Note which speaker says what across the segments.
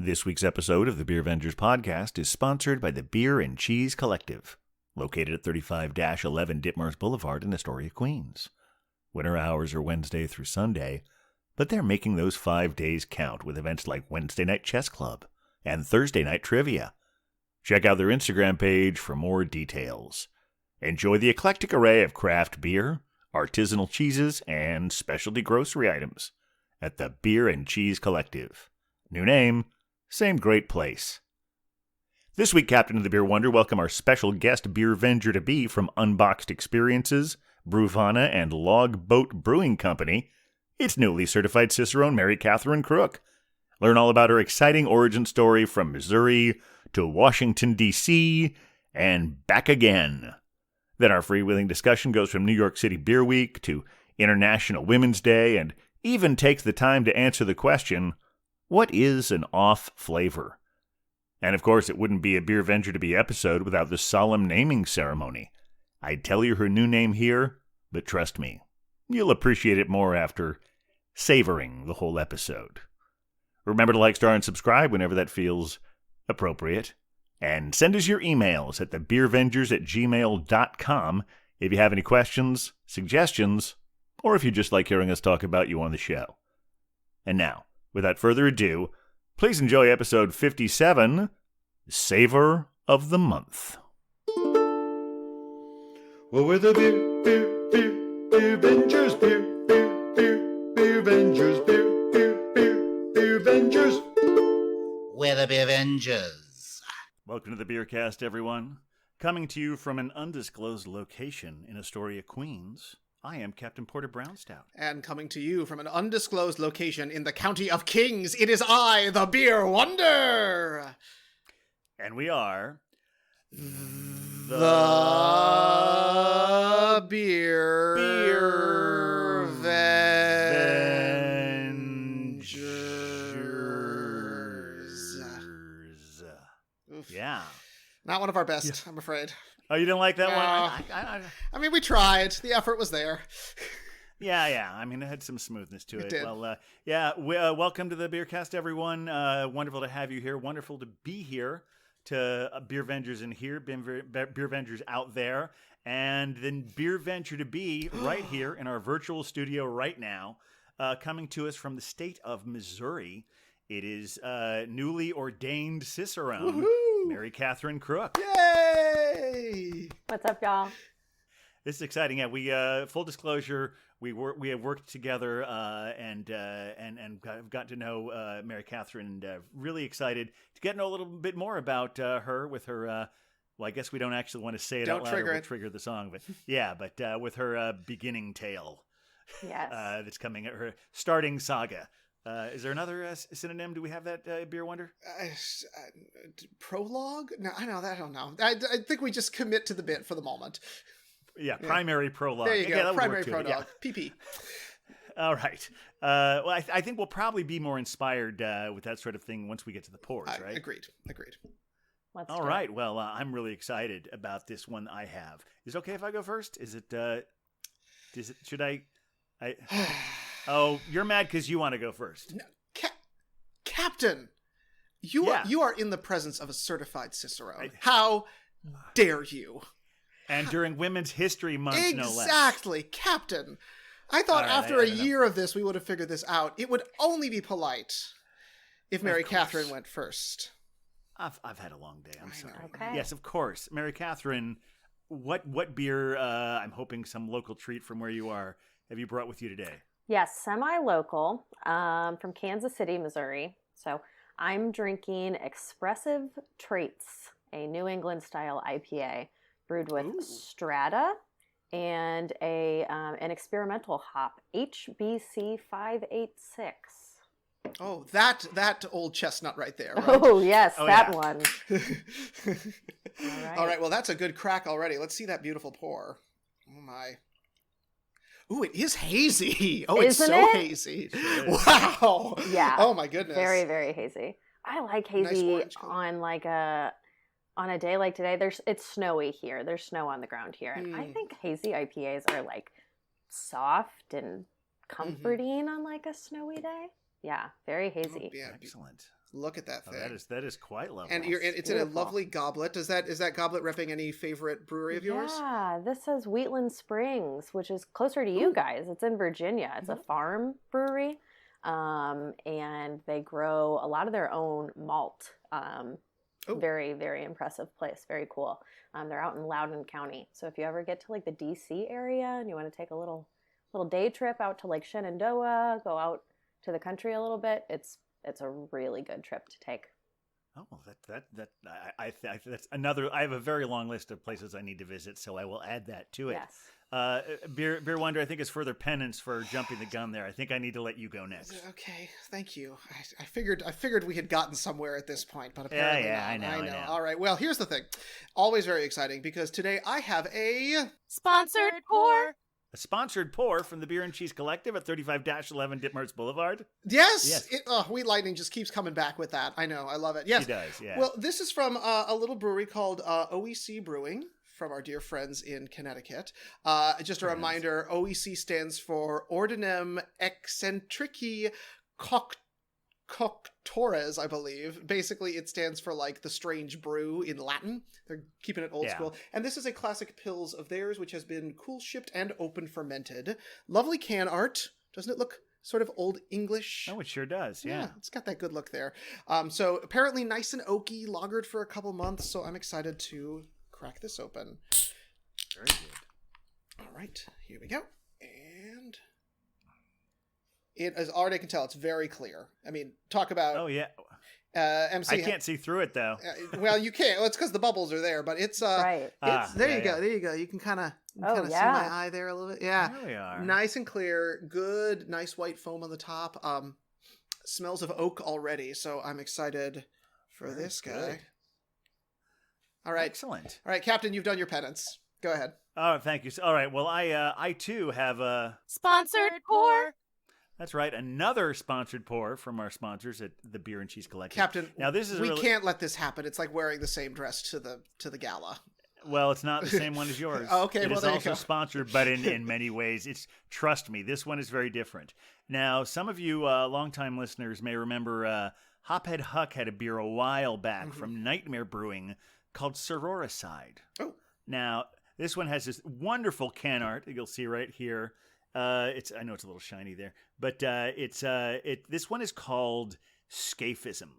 Speaker 1: This week's episode of the Beer Vengers podcast is sponsored by the Beer and Cheese Collective, located at 35-11 Ditmars Boulevard in Astoria, Queens. Winter hours are Wednesday through Sunday, but they're making those 5 days count with events like Wednesday Night Chess Club and Thursday Night Trivia. Check out their Instagram page for more details. Enjoy the eclectic array of craft beer, artisanal cheeses, and specialty grocery items at the Beer and Cheese Collective. New name, same great place. This week, Captain of the Beer Wonder, welcome our special guest beer venger to be from Unboxed Experiences, Brewvana, and Log Boat Brewing Company. It's newly certified Cicerone Mary Catherine Crook. Learn all about her exciting origin story from Missouri to Washington, D.C., and back again. Then our freewheeling discussion goes from New York City Beer Week to International Women's Day and even takes the time to answer the question, what is an off flavor? And of course, it wouldn't be a Beer Venger to Be episode without the solemn naming ceremony. I'd tell you her new name here, but trust me, you'll appreciate it more after savoring the whole episode. Remember to like, star, and subscribe whenever that feels appropriate. And send us your emails at thebeervengers@gmail.com if you have any questions, suggestions, or if you just like hearing us talk about you on the show. And now, without further ado, please enjoy episode 57, Savour of the Month.
Speaker 2: Well, we're the beer vengers, beer vengers, beer vengers.
Speaker 3: We're the Beer Vengers.
Speaker 1: Welcome to the Beercast, everyone. Coming to you from an undisclosed location in Astoria, Queens, I am Captain Porter Brownstout.
Speaker 4: And coming to you from an undisclosed location in the County of Kings, it is I, the Beer Wonder!
Speaker 1: And we are...
Speaker 4: The Beer Vengers. Oof.
Speaker 1: Yeah.
Speaker 4: Not one of our best, I'm afraid.
Speaker 1: Oh, you didn't like that
Speaker 4: No.
Speaker 1: one?
Speaker 4: I mean, we tried. The effort was there.
Speaker 1: Yeah. I mean, it had some smoothness to it.
Speaker 4: It did.
Speaker 1: Well, welcome to the Beercast, everyone. Wonderful to have you here. Wonderful to be here. To Beer Vengers in here, Beer Vengers out there, and then Beer Venture to Be right here in our virtual studio right now, coming to us from the state of Missouri. It is newly ordained Cicerone,
Speaker 4: Woohoo!
Speaker 1: Mary Catherine Crook.
Speaker 4: Yay!
Speaker 5: What's up, y'all?
Speaker 1: This is exciting. Yeah, we full disclosure, we have worked together and have got to know Mary Catherine, and really excited to get to know a little bit more about her with her. Well, I guess we don't actually want to say it out loud. We'll trigger the song, but yeah, with her beginning tale.
Speaker 5: Yes.
Speaker 1: That's coming at her starting saga. Is there another synonym? Do we have that, Beer Wonder?
Speaker 4: Prologue? No, I don't know. I think we just commit to the bit for the moment.
Speaker 1: Yeah, primary prologue.
Speaker 4: There you go,
Speaker 1: that would
Speaker 4: primary
Speaker 1: work too,
Speaker 4: prologue.
Speaker 1: yeah.
Speaker 4: PP.
Speaker 1: All right. Well, I think we'll probably be more inspired with that sort of thing once we get to the pours, right?
Speaker 4: Agreed.
Speaker 5: Let's
Speaker 1: All
Speaker 5: do
Speaker 1: right.
Speaker 5: it.
Speaker 1: Well, I'm really excited about this one I have. Is it okay if I go first? Should I? Oh, you're mad because you want to go first.
Speaker 4: No, Captain, you are in the presence of a certified Cicerone. How dare you?
Speaker 1: And during Women's History Month, no less.
Speaker 4: Exactly, Captain. I thought after a year of this, we would have figured this out. It would only be polite if Mary Catherine went first.
Speaker 1: I've had a long day. I'm sorry.
Speaker 5: Okay.
Speaker 1: Yes, of course. Mary Catherine, what beer, I'm hoping some local treat from where you are, have you brought with you today?
Speaker 5: Yes, semi-local, from Kansas City, Missouri. So I'm drinking Expressive Traits, a New England-style IPA brewed with Strata and an experimental hop, HBC 586.
Speaker 4: Oh, that old chestnut right there. Right?
Speaker 5: Oh, yes, that
Speaker 1: yeah.
Speaker 5: one.
Speaker 4: All right, well, that's a good crack already. Let's see that beautiful pour. Oh, my. Ooh, it is hazy. Oh, it's
Speaker 5: Isn't
Speaker 4: so
Speaker 5: it?
Speaker 4: hazy. Wow.
Speaker 5: Yeah.
Speaker 4: Oh, my goodness.
Speaker 5: Very, very hazy. I like hazy
Speaker 4: orange color.
Speaker 5: on a day like today. It's snowy here. There's snow on the ground here. And I think hazy IPAs are like soft and comforting on like a snowy day. Yeah, very hazy.
Speaker 4: Oh, yeah,
Speaker 1: Excellent.
Speaker 4: Look at that thing.
Speaker 1: That is quite lovely.
Speaker 4: And it's in a lovely goblet. Is that goblet repping any favorite brewery of yours?
Speaker 5: Yeah, this says Wheatland Springs, which is closer to you guys. It's in Virginia. It's a farm brewery, and they grow a lot of their own malt. Very, very impressive place. Very cool. They're out in Loudoun County. So if you ever get to like the DC area and you want to take a little day trip out to like Shenandoah, go out to the country a little bit, it's a really good trip to take.
Speaker 1: Oh, that's another. I have a very long list of places I need to visit, so I will add that to it.
Speaker 5: Yes.
Speaker 1: Beer Wonder, I think is further penance for jumping the gun there. I think I need to let you go next.
Speaker 4: Okay, thank you. I figured we had gotten somewhere at this point, but apparently not. I know. All right. Well, here's the thing. Always very exciting because today I have a
Speaker 5: sponsored pour.
Speaker 1: A sponsored pour from the Beer and Cheese Collective at 35-11 Ditmars Boulevard.
Speaker 4: Yes. Wheat Lightning just keeps coming back with that. I know. I love it. Yes.
Speaker 1: He does, yeah.
Speaker 4: Well, this is from a little brewery called OEC Brewing from our dear friends in Connecticut. Just a reminder, OEC stands for Ordinem Eccentrici Coctores, I believe. Basically, it stands for like the strange brew in Latin. They're keeping it old school. And this is a classic pils of theirs, which has been cool shipped and open fermented. Lovely can art. Doesn't it look sort of old English?
Speaker 1: Oh, it sure does. Yeah.
Speaker 4: It's got that good look there. So apparently nice and oaky, lagered for a couple months. So I'm excited to crack this open.
Speaker 1: Very good.
Speaker 4: All right, here we go. And it, as already I can tell, it's very clear. I mean, talk about...
Speaker 1: Oh, yeah.
Speaker 4: MC.
Speaker 1: I can't see through it, though.
Speaker 4: Well, you can't. Well, it's because the bubbles are there, but it's...
Speaker 5: right.
Speaker 4: There you go. You can kind of see my eye there a little bit. Yeah.
Speaker 1: There we are.
Speaker 4: Nice and clear. Good, nice white foam on the top. Smells of oak already, so I'm excited for this guy.
Speaker 1: Good.
Speaker 4: All right.
Speaker 1: Excellent.
Speaker 4: All right, Captain, you've done your penance. Go ahead.
Speaker 1: Oh, thank you. All right. Well, I too have a
Speaker 5: Sponsored pour.
Speaker 1: That's right. Another sponsored pour from our sponsors at the Beer and Cheese Collective.
Speaker 4: Captain,
Speaker 1: now this is
Speaker 4: we can't let this happen. It's like wearing the same dress to the gala.
Speaker 1: Well, it's not the same one as yours.
Speaker 4: Oh, okay,
Speaker 1: it
Speaker 4: well,
Speaker 1: is
Speaker 4: there you
Speaker 1: also
Speaker 4: go.
Speaker 1: sponsored, but in many ways, trust me, this one is very different. Now, some of you longtime listeners may remember Hophead Huck had a beer a while back from Nightmare Brewing called Sororicide. Oh. Now, this one has this wonderful can art that you'll see right here. I know it's a little shiny there, but this one is called Scaphism.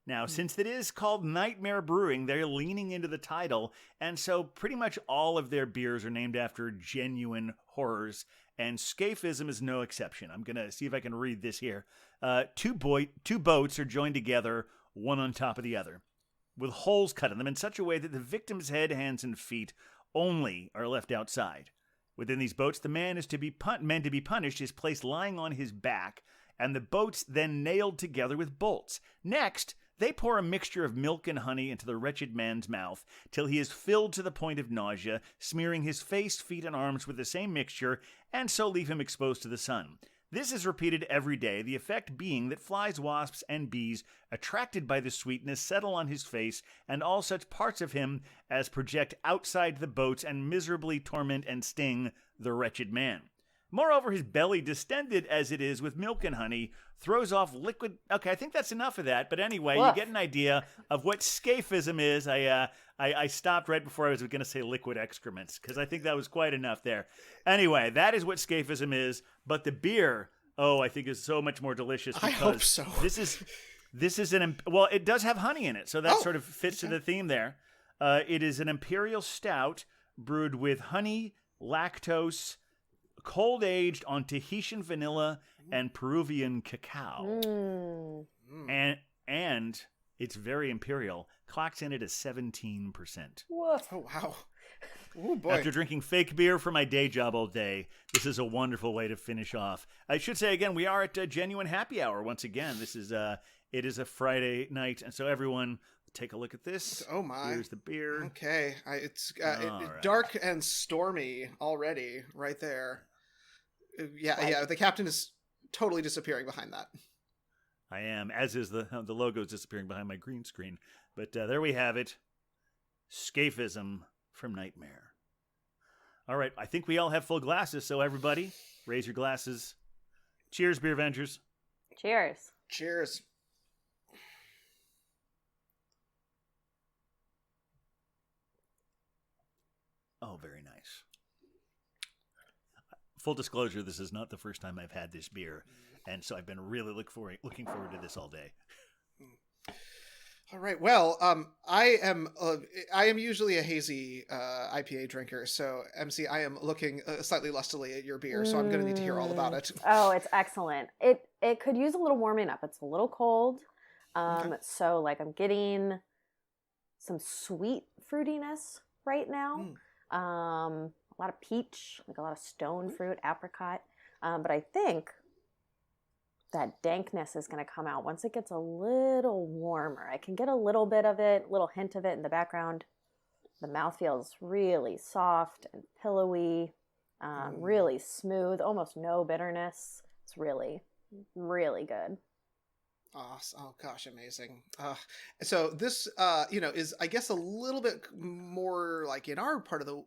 Speaker 1: Now, since it is called Nightmare Brewing, they're leaning into the title, and so pretty much all of their beers are named after genuine horrors, and Scaphism is no exception. I'm going to see if I can read this here. Two boats are joined together, one on top of the other, with holes cut in them in such a way that the victim's head, hands, and feet only are left outside. Within these boats, the man is meant to be punished is placed lying on his back, and the boats then nailed together with bolts. Next, they pour a mixture of milk and honey into the wretched man's mouth till he is filled to the point of nausea, smearing his face, feet, and arms with the same mixture, and so leave him exposed to the sun. This is repeated every day, the effect being that flies, wasps, and bees, attracted by the sweetness, settle on his face and all such parts of him as project outside the boats and miserably torment and sting the wretched man. Moreover, his belly, distended as it is with milk and honey, throws off liquid... Okay, I think that's enough of that. But anyway, you get an idea of what scaphism is. I stopped right before I was going to say liquid excrements, because I think that was quite enough there. Anyway, that is what scaphism is. But the beer, I think is so much more delicious. Because
Speaker 4: I hope so.
Speaker 1: This is well, it does have honey in it, so that sort of fits to the theme there. It is an imperial stout brewed with honey, lactose, cold aged on Tahitian vanilla and Peruvian cacao. And it's very imperial. Clocks in it as 17%.
Speaker 5: Woof.
Speaker 4: Oh, wow. Oh, boy.
Speaker 1: After drinking fake beer for my day job all day, this is a wonderful way to finish off. I should say again, we are at Genuine Happy Hour once again. This is it is a Friday night, and so everyone take a look at this.
Speaker 4: Oh my!
Speaker 1: Here's the beer.
Speaker 4: Okay, it's
Speaker 1: right.
Speaker 4: Dark and stormy already, right there. Yeah. The captain is totally disappearing behind that.
Speaker 1: I am, as is the logo is disappearing behind my green screen. But there we have it. Scaphism from Nightmare. All right, I think we all have full glasses, so everybody, raise your glasses. Cheers, Beer Vengers.
Speaker 5: Cheers.
Speaker 4: Cheers.
Speaker 1: very nice. Full disclosure, this is not the first time I've had this beer, and so I've been really looking forward to this all day.
Speaker 4: All right. Well, I am usually a hazy IPA drinker, so MC, I am looking slightly lustily at your beer, so I'm going to need to hear all about it.
Speaker 5: Oh, it's excellent. It could use a little warming up. It's a little cold, so like I'm getting some sweet fruitiness right now. A lot of peach, like a lot of stone fruit, apricot, but I think that dankness is going to come out once it gets a little warmer. I can get a little bit of it, little hint of it in the background. The mouth feels really soft and pillowy, really smooth, almost no bitterness. It's really, really good.
Speaker 4: Oh gosh, amazing. So this, is I guess a little bit more like in our part of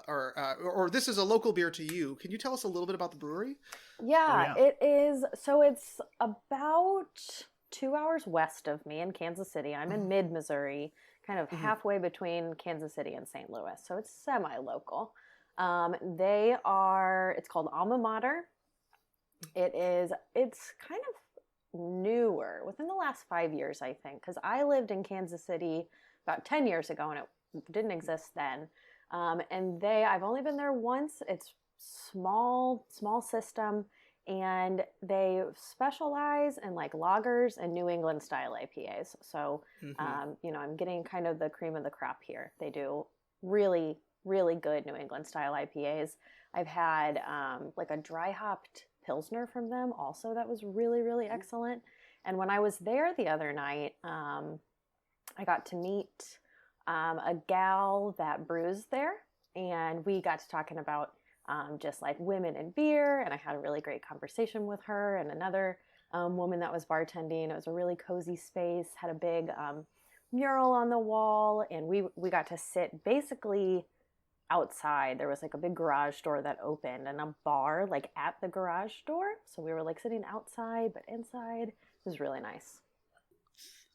Speaker 4: or this is a local beer to you. Can you tell us a little bit about the brewery?
Speaker 5: Yeah, it is. So it's about 2 hours west of me in Kansas City. I'm in mid-Missouri, kind of halfway between Kansas City and St. Louis. So it's semi-local. It's called Alma Mater. It's kind of newer within the last 5 years, I think, because I lived in Kansas City about 10 years ago and it didn't exist then. And I've only been there once. It's small system, and they specialize in like lagers and New England style IPAs. So, I'm getting kind of the cream of the crop here. They do really, really good New England style IPAs. I've had like a dry hopped Pilsner from them also that was really, really excellent. And when I was there the other night, I got to meet a gal that brews there, and we got to talking about just like women in beer, and I had a really great conversation with her and another woman that was bartending. It was a really cozy space, had a big mural on the wall, and we got to sit basically outside. There was like a big garage door that opened and a bar like at the garage door. So we were like sitting outside but inside. It was really nice.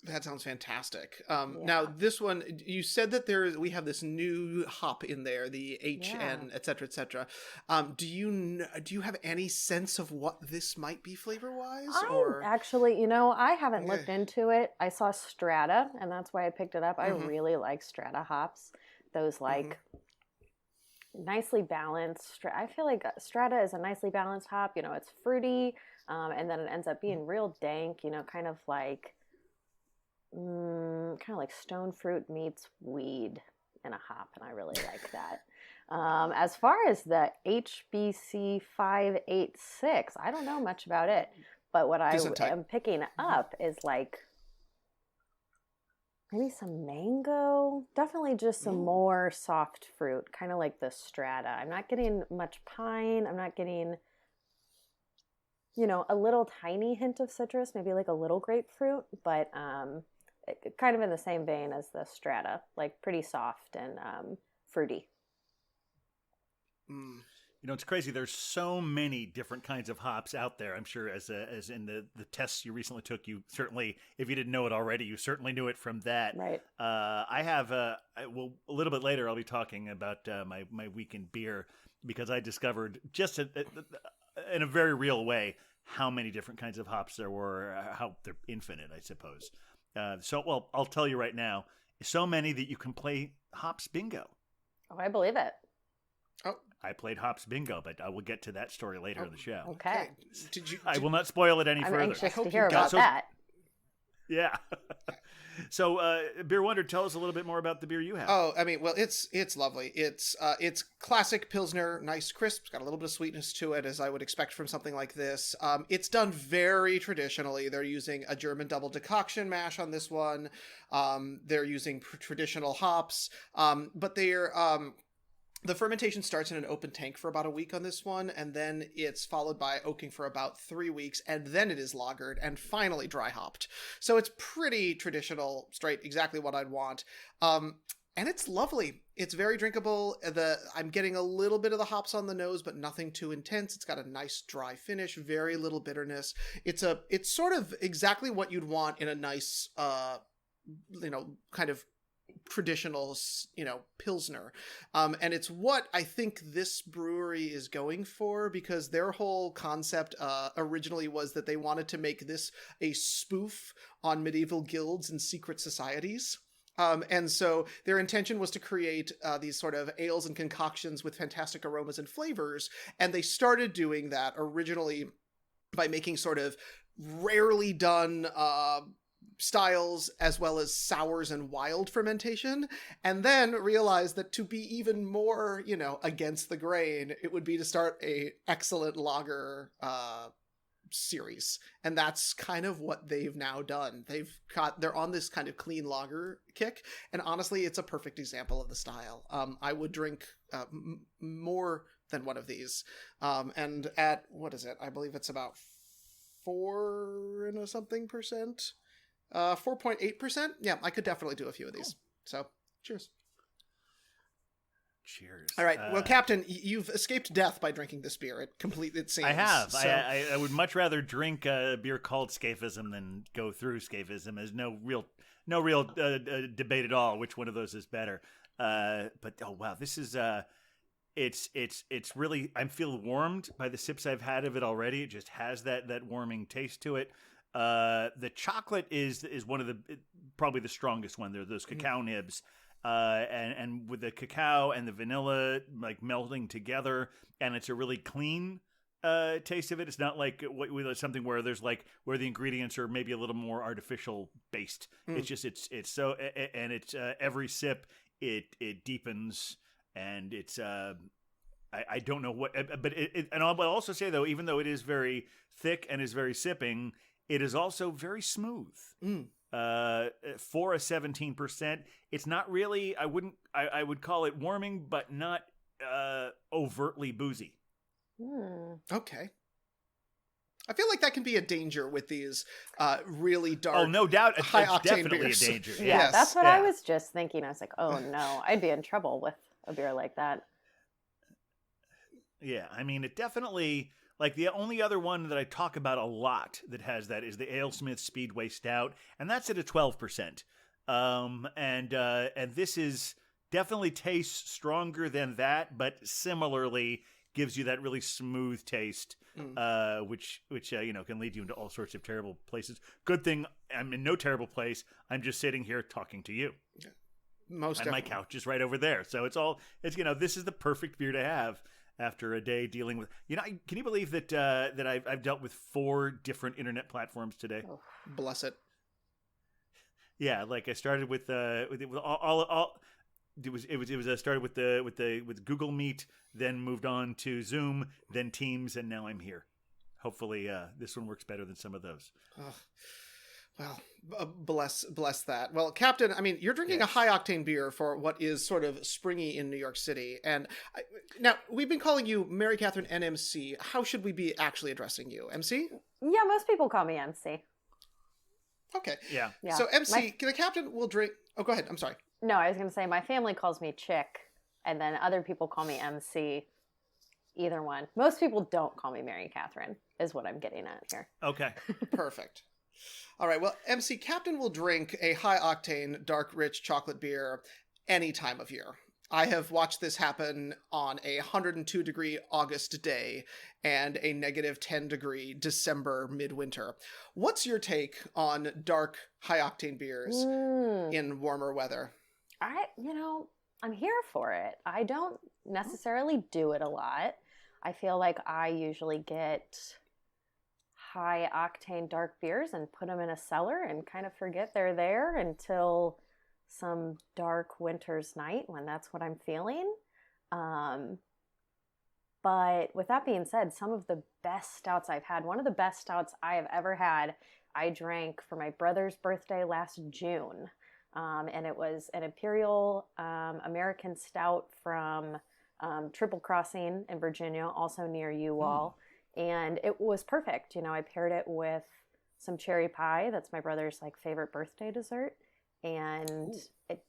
Speaker 4: That sounds fantastic. Now this one, you said that we have this new hop in there, the HN, et cetera, et cetera. Do you have any sense of what this might be flavor wise?
Speaker 5: Actually, I haven't looked into it. I saw Strata, and that's why I picked it up. I really like Strata hops. Those nicely balanced. I feel like Strata is a nicely balanced hop. It's fruity, and then it ends up being real dank. Kind of like stone fruit meets weed in a hop, and I really like that. As far as the HBC 586, I don't know much about it, but what I am picking up is like maybe some mango, definitely just some more soft fruit, kind of like the Strata. I'm not getting much pine. I'm not getting, a little tiny hint of citrus, maybe like a little grapefruit, but kind of in the same vein as the Strata, like pretty soft and fruity.
Speaker 1: It's crazy. There's so many different kinds of hops out there. I'm sure as in the tests you recently took, you certainly, if you didn't know it already, you certainly knew it from that.
Speaker 5: Right.
Speaker 1: I have, a little bit later, I'll be talking about my week in beer, because I discovered just in a very real way how many different kinds of hops there were, how they're infinite, I suppose. I'll tell you right now, so many that you can play hops bingo.
Speaker 5: Oh, I believe it.
Speaker 4: Oh,
Speaker 1: I played hops bingo, but I will get to that story later in the show.
Speaker 5: Okay.
Speaker 1: I will not spoil it any further.
Speaker 5: I'm anxious to hear about that.
Speaker 1: Yeah. So, Beer Wonder, tell us a little bit more about the beer you have.
Speaker 4: Oh, it's lovely. It's classic Pilsner, nice crisp. It's got a little bit of sweetness to it, as I would expect from something like this. It's done very traditionally. They're using a German double decoction mash on this one. They're using traditional hops, but they're the fermentation starts in an open tank for about a week on this one, and then it's followed by oaking for about 3 weeks, and then it is lagered and finally dry hopped. So it's pretty traditional, straight, exactly what I'd want. And it's lovely. It's very drinkable. I'm getting a little bit of the hops on the nose, but nothing too intense. It's got a nice dry finish, very little bitterness. It's sort of exactly what you'd want in a nice, kind of traditional, Pilsner. And it's what I think this brewery is going for, because their whole concept originally was that they wanted to make this a spoof on medieval guilds and secret societies. And so their intention was to create these sort of ales and concoctions with fantastic aromas and flavors. And they started doing that originally by making sort of rarely done styles, as well as sours and wild fermentation, and then realized that to be even more, against the grain, it would be to start a excellent lager series. And that's kind of what they've now done. They're on this kind of clean lager kick, and honestly, it's a perfect example of the style. I would drink more than one of these. And at, what is it? I believe it's about 4 and something percent. 4.8%. Yeah, I could definitely do a few of these. So, cheers.
Speaker 1: Cheers.
Speaker 4: All right. Well, Captain, you've escaped death by drinking this beer. It seems.
Speaker 1: I have.
Speaker 4: So...
Speaker 1: I would much rather drink a beer called Scaphism than go through Scaphism. There's no real debate at all which one of those is better. But oh wow, this is it's really, I'm feeling warmed by the sips I've had of it already. It just has that warming taste to it. The chocolate is one of the probably the strongest one. They're those cacao nibs, and with the cacao and the vanilla like melting together, and it's a really clean taste of it. It's not like something where there's like where the ingredients are maybe a little more artificial based. It's just it's so, and it's every sip it deepens, and it's I don't know what, but and I'll also say though, even though it is very thick and is very sipping, it is also very smooth. For a 17%, it's not really. I would call it warming, but not overtly boozy.
Speaker 4: Okay. I feel like that can be a danger with these really dark.
Speaker 1: Oh, no doubt,
Speaker 4: high octane
Speaker 1: definitely
Speaker 4: beers.
Speaker 1: a danger.
Speaker 5: Yeah,
Speaker 4: Yes.
Speaker 5: that's what I was just thinking. I was like, oh no, I'd be in trouble with a beer like that.
Speaker 1: Yeah, I mean, it definitely, like, the only other one that I talk about a lot that has that is the AleSmith Speedway Stout, and that's at a 12%. And this is definitely tastes stronger than that, but similarly gives you that really smooth taste, which can lead you into all sorts of terrible places. Good thing I'm in no terrible place. I'm just sitting here talking to you.
Speaker 4: Most
Speaker 1: and
Speaker 4: definitely.
Speaker 1: my couch is right over there. So it's this is the perfect beer to have after a day dealing with, can you believe that I've dealt with 4 different internet platforms today?
Speaker 4: Oh, bless it.
Speaker 1: Yeah, like I started with all it was started with Google Meet, then moved on to Zoom, then Teams, and now I'm here. Hopefully this one works better than some of those.
Speaker 4: Well, bless that. Well, Captain, I mean, you're drinking a high-octane beer for what is sort of springy in New York City. And now, we've been calling you Mary Catherine NMC. How should we be actually addressing you? MC?
Speaker 5: Yeah, most people call me MC.
Speaker 4: Okay.
Speaker 1: Yeah.
Speaker 4: So, MC, the Captain will drink... Oh, go ahead. I'm sorry.
Speaker 5: No, I was going to say my family calls me Chick, and then other people call me MC. Either one. Most people don't call me Mary Catherine, is what I'm getting at here.
Speaker 1: Okay.
Speaker 4: Perfect. All right, well, MC, Captain will drink a high-octane, dark, rich chocolate beer any time of year. I have watched this happen on a 102-degree August day and a negative 10-degree December midwinter. What's your take on dark, high-octane beers in warmer weather?
Speaker 5: I'm here for it. I don't necessarily do it a lot. I feel like I usually get high octane dark beers and put them in a cellar and kind of forget they're there until some dark winter's night when that's what I'm feeling. But with that being said, some of the best stouts I've had, one of the best stouts I have ever had, I drank for my brother's birthday last June. And it was an Imperial American Stout from Triple Crossing in Virginia, also near you all. And it was perfect. I paired it with some cherry pie. That's my brother's favorite birthday dessert. And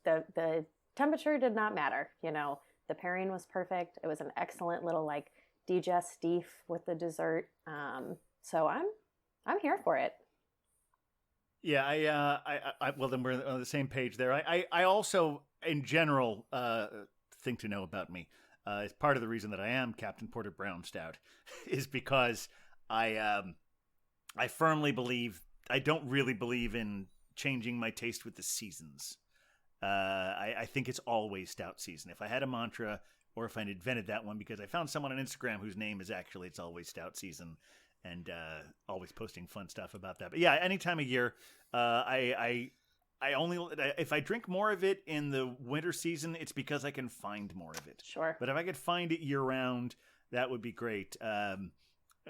Speaker 5: the temperature did not matter. The pairing was perfect. It was an excellent little digestif with the dessert. So I'm here for it.
Speaker 1: Yeah, well, then we're on the same page there. I also, in general, think to know about me. Is part of the reason that I am Captain Porter Brown Stout is because I firmly believe I don't really believe in changing my taste with the seasons. I think it's always stout season. If I had a mantra, or if I invented that one, because I found someone on Instagram whose name is actually it's always stout season, and always posting fun stuff about that. But yeah, any time of year, I only if I drink more of it in the winter season, it's because I can find more of it.
Speaker 5: Sure.
Speaker 1: But if I could find it year round, that would be great.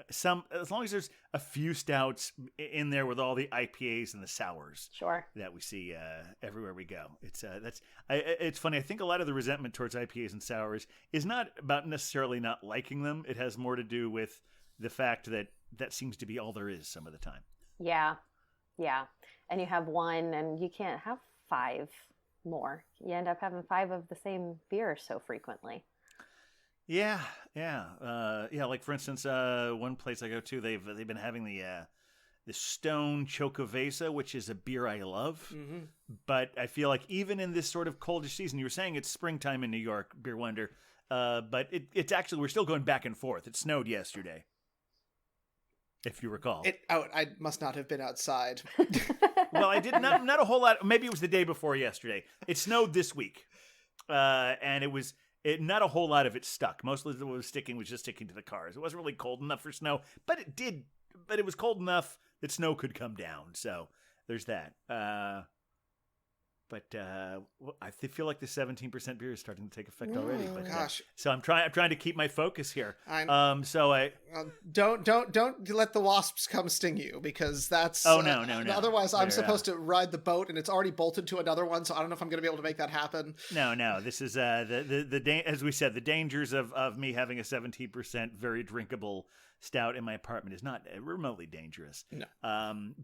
Speaker 1: As long as there's a few stouts in there with all the IPAs and the sours,
Speaker 5: Sure,
Speaker 1: that we see everywhere we go. It's funny. I think a lot of the resentment towards IPAs and sours is not about necessarily not liking them. It has more to do with the fact that that seems to be all there is some of the time.
Speaker 5: yeah, and you have one, and you can't have 5 more. You end up having 5 of the same beer so frequently.
Speaker 1: Yeah. Like for instance, one place I go to, they've been having the Stone Chocovesa, which is a beer I love. Mm-hmm. But I feel like even in this sort of coldish season, you were saying it's springtime in New York, Beer Wonder. But it's actually, we're still going back and forth. It snowed yesterday, if you recall.
Speaker 4: I must not have been outside.
Speaker 1: Well, I did not a whole lot. Maybe it was the day before yesterday. It snowed this week, and it was. Not a whole lot of it stuck. Most of it was just sticking to the cars. It wasn't really cold enough for snow, but it was cold enough that snow could come down. So there's that. But I feel like the 17% beer is starting to take effect already. But,
Speaker 4: gosh!
Speaker 1: So I'm trying to keep my focus here.
Speaker 4: Don't let the wasps come sting you, because that's
Speaker 1: no.
Speaker 4: Otherwise, I'm supposed to ride the boat, and it's already bolted to another one. So I don't know if I'm going to be able to make that happen.
Speaker 1: No. This is as we said, the dangers of me having a 17% very drinkable stout in my apartment is not remotely dangerous.
Speaker 4: No.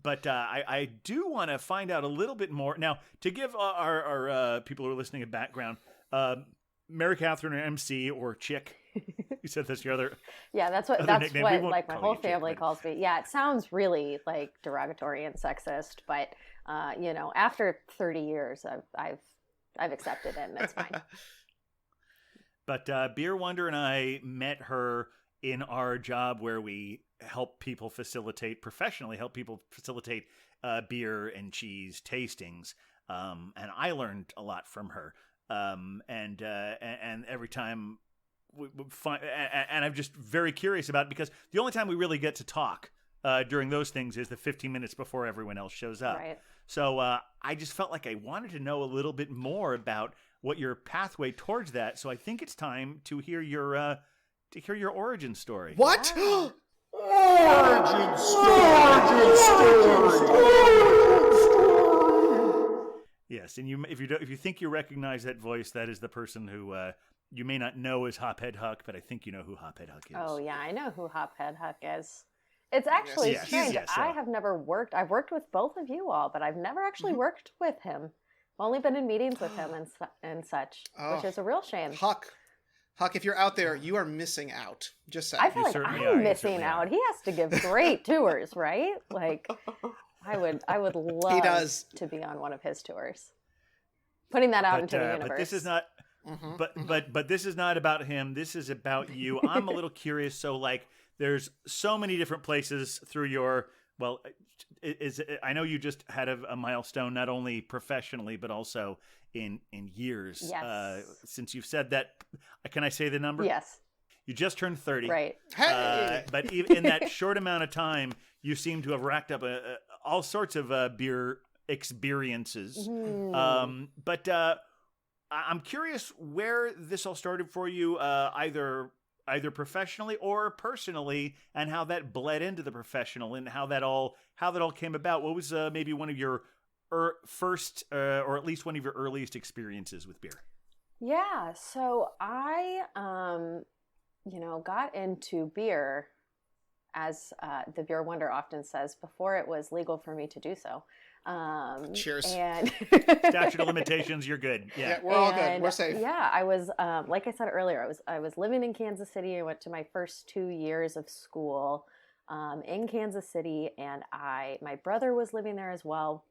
Speaker 1: But I do want to find out a little bit more now to give our people who are listening a background. Mary Catherine, or MC, or Chick. You said that's your other.
Speaker 5: Yeah, that's what
Speaker 1: nickname.
Speaker 5: Like my whole family calls me. Yeah, it sounds really like derogatory and sexist, but after 30 years, I've accepted it, and it's fine.
Speaker 1: But Beer Wonder and I met her in our job where we professionally help people facilitate beer and cheese tastings. And I learned a lot from her. And every time we find, and I'm just very curious about it, because the only time we really get to talk during those things is the 15 minutes before everyone else shows up.
Speaker 5: Right.
Speaker 1: So I just felt like I wanted to know a little bit more about what your pathway towards that. So I think it's time to hear your origin story.
Speaker 4: What?
Speaker 5: Yeah.
Speaker 2: Origin story.
Speaker 1: Yes, and if you think you recognize that voice, that is the person who you may not know as Hophead Huck, but I think you know who Hophead Huck is.
Speaker 5: Oh yeah, I know who Hophead Huck is. It's actually strange.
Speaker 1: Yes,
Speaker 5: I have never worked. I've worked with both of you all, but I've never actually worked with him. I've only been in meetings with him and such, which is a real shame.
Speaker 4: Huck, if you're out there, you are missing out. Just saying.
Speaker 5: I feel like I'm missing out. He has to give great tours, right? Like, I would love
Speaker 4: he does.
Speaker 5: to be on one of his tours. Putting that out into the universe.
Speaker 1: But this is not. But this is not about him. This is about you. I'm a little curious. So like, there's so many different places through your. Well, I know you just had a milestone, not only professionally but also in years.
Speaker 5: Yes.
Speaker 1: Since you've said that, can I say the number?
Speaker 5: Yes.
Speaker 1: You just turned 30.
Speaker 5: Right.
Speaker 4: Hey!
Speaker 1: But even in that short amount of time, you seem to have racked up all sorts of beer experiences. But I'm curious where this all started for you, either professionally or personally, and how that bled into the professional, and how that all came about. What was maybe one of your first, or at least one of your earliest experiences with beer?
Speaker 5: Yeah, so I, got into beer, as the Beer Wonder often says, before it was legal for me to do so.
Speaker 4: Cheers.
Speaker 5: And
Speaker 1: Statute of limitations, you're good. Yeah,
Speaker 4: we're all good. We're safe.
Speaker 5: Yeah, I was, like I said earlier, I was living in Kansas City. I went to my first 2 years of school. in Kansas City, and my brother was living there as well,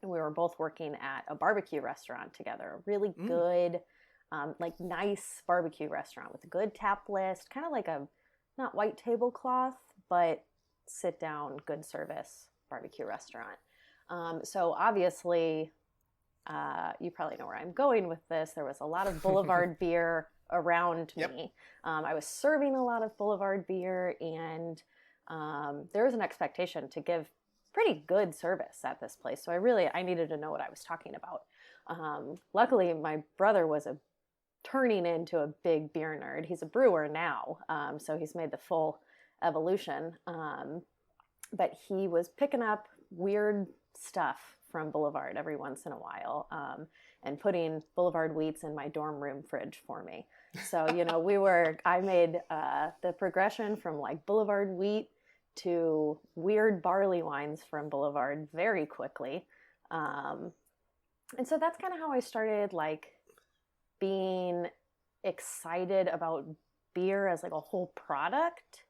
Speaker 5: and we were both working at a barbecue restaurant together, a really good, like nice barbecue restaurant with a good tap list, kind of like a not white tablecloth, but sit down, good service barbecue restaurant. So obviously, you probably know where I'm going with this. There was a lot of Boulevard beer around me. I was serving a lot of Boulevard beer, and there was an expectation to give pretty good service at this place. So I needed to know what I was talking about. Luckily, my brother was turning into a big beer nerd. He's a brewer now, so he's made the full evolution. But he was picking up weird stuff from Boulevard every once in a while, and putting Boulevard wheats in my dorm room fridge for me. So, I made the progression from like Boulevard wheat to weird barley wines from Boulevard very quickly. And so that's kind of how I started like being excited about beer as like a whole product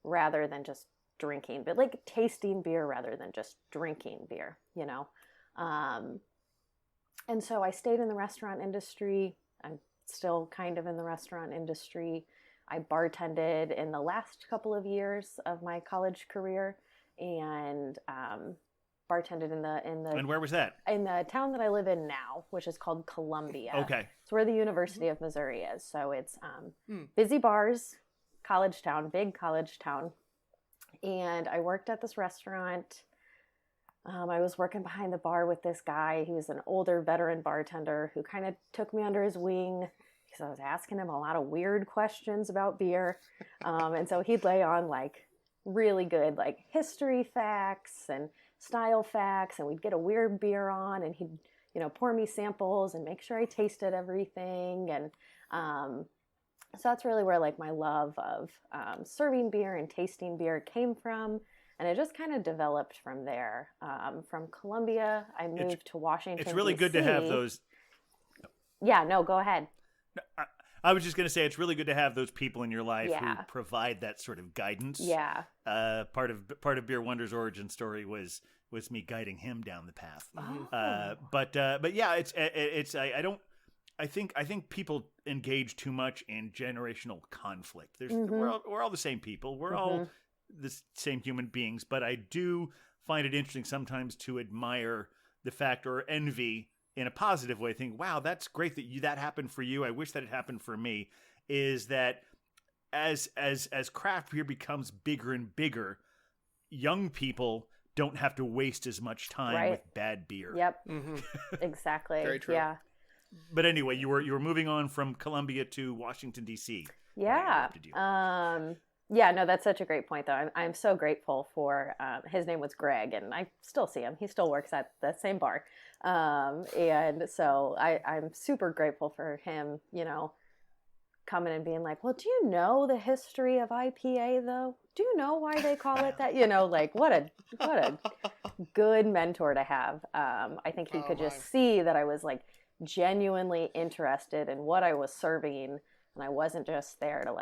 Speaker 5: rather than just drinking, but like tasting beer rather than just drinking beer, and so I stayed in the restaurant industry. I'm still kind of in the restaurant industry. I bartended in the last couple of years of my college career, and bartended in the.
Speaker 1: And where was that?
Speaker 5: In the town that I live in now, which is called Columbia.
Speaker 1: Okay.
Speaker 5: It's where the University of Missouri is. So it's busy bars, college town, big college town. And I worked at this restaurant. I was working behind the bar with this guy. He was an older veteran bartender who kind of took me under his wing because I was asking him a lot of weird questions about beer. And so he'd lay on like really good like history facts and style facts, and we'd get a weird beer on, and he'd, pour me samples and make sure I tasted everything. And so that's really where like my love of serving beer and tasting beer came from. And it just kind of developed from there. From Columbia, I moved to Washington,
Speaker 1: It's really
Speaker 5: DC.
Speaker 1: good to have those.
Speaker 5: Yeah, no, go ahead.
Speaker 1: I was just going to say it's really good to have those people in your life
Speaker 5: Yeah.
Speaker 1: who provide that sort of guidance.
Speaker 5: Yeah.
Speaker 1: Part of Beer Wonder's origin story was me guiding him down the path.
Speaker 5: Oh.
Speaker 1: But yeah, I think people engage too much in generational conflict. We're all the same people. We're all the same human beings. But I do find it interesting sometimes to admire the fact or envy in a positive way. Think, wow, that's great that happened for you. I wish that had happened for me. Is that as craft beer becomes bigger and bigger, young people don't have to waste as much time with bad beer.
Speaker 5: Yep. Exactly.
Speaker 4: Very true.
Speaker 5: Yeah.
Speaker 1: But anyway, you were moving on from Columbia to Washington, D.C.
Speaker 5: Yeah. Yeah, no, that's such a great point, though. I'm so grateful for, his name was Greg, and I still see him. He still works at the same bar. And so I'm super grateful for him, coming and being like, well, do you know the history of IPA, though? Do you know why they call it that? Like what a good mentor to have. I think he could just see that I was like genuinely interested in what I was serving, and I wasn't just there to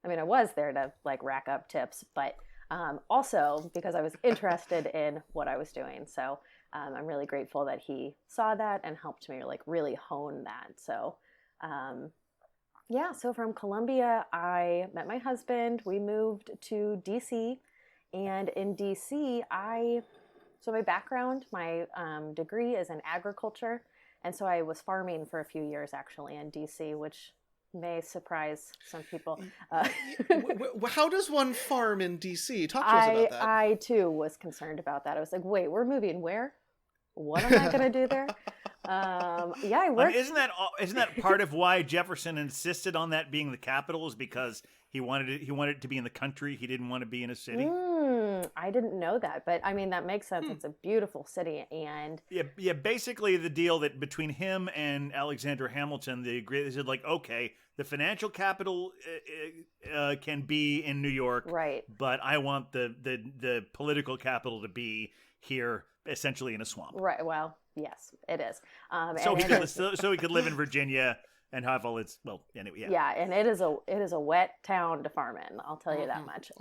Speaker 5: I was there to rack up tips, but also because I was interested in what I was doing. So I'm really grateful that he saw that and helped me really hone that. So yeah, so from Columbia, I met my husband. We moved to DC, and in DC, so my background, my degree is in agriculture, and so I was farming for a few years actually in DC, which may surprise some people.
Speaker 4: How does one farm in DC? Talk to us about that.
Speaker 5: I too was concerned about that. I was like, wait, we're moving where? What am I going to do there? Yeah, I worked.
Speaker 1: Isn't that part of why Jefferson insisted on that being the capital? Is because he wanted it to be in the country. He didn't want to be in a city.
Speaker 5: I didn't know that, but that makes sense. It's a beautiful city, and
Speaker 1: yeah. Basically, the deal that between him and Alexander Hamilton, they said okay, the financial capital can be in New York,
Speaker 5: right? But
Speaker 1: I want the political capital to be here, essentially in a swamp.
Speaker 5: Right. Well, yes, it is.
Speaker 1: So he could live in Virginia and have all its anyway. Yeah.
Speaker 5: Yeah, and it is a wet town to farm in. I'll tell you that much.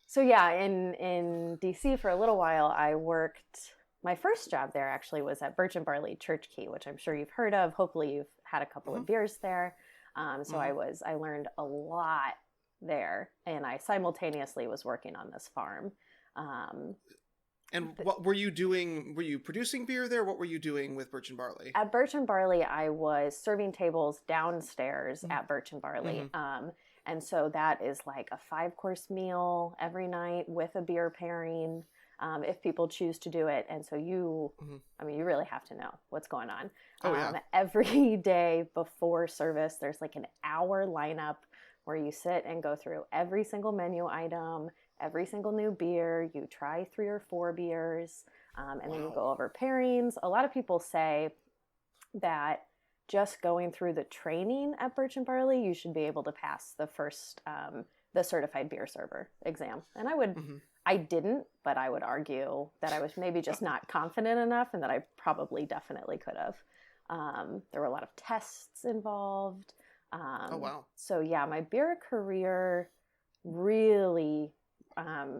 Speaker 5: So yeah, in DC for a little while, I worked. My first job there actually was at Birch and Barley Church Key, which I'm sure you've heard of. Hopefully, you've had a couple of beers there. So I learned a lot there, and I simultaneously was working on this farm.
Speaker 4: And what were you doing? Were you producing beer there? What were you doing with Birch and Barley?
Speaker 5: At Birch and Barley, I was serving tables downstairs at Birch and Barley. And so that is like a 5-course meal every night with a beer pairing, if people choose to do it. And so you really have to know what's going on. Every day before service, there's like an hour lineup where you sit and go through every single menu item, every single new beer. You try 3 or 4 beers, and then you go over pairings. A lot of people say that just going through the training at Birch and Barley, you should be able to pass the first, the certified beer server exam. And I didn't, but I would argue that I was maybe just not confident enough, and that I probably definitely could have. There were a lot of tests involved. So yeah, my beer career really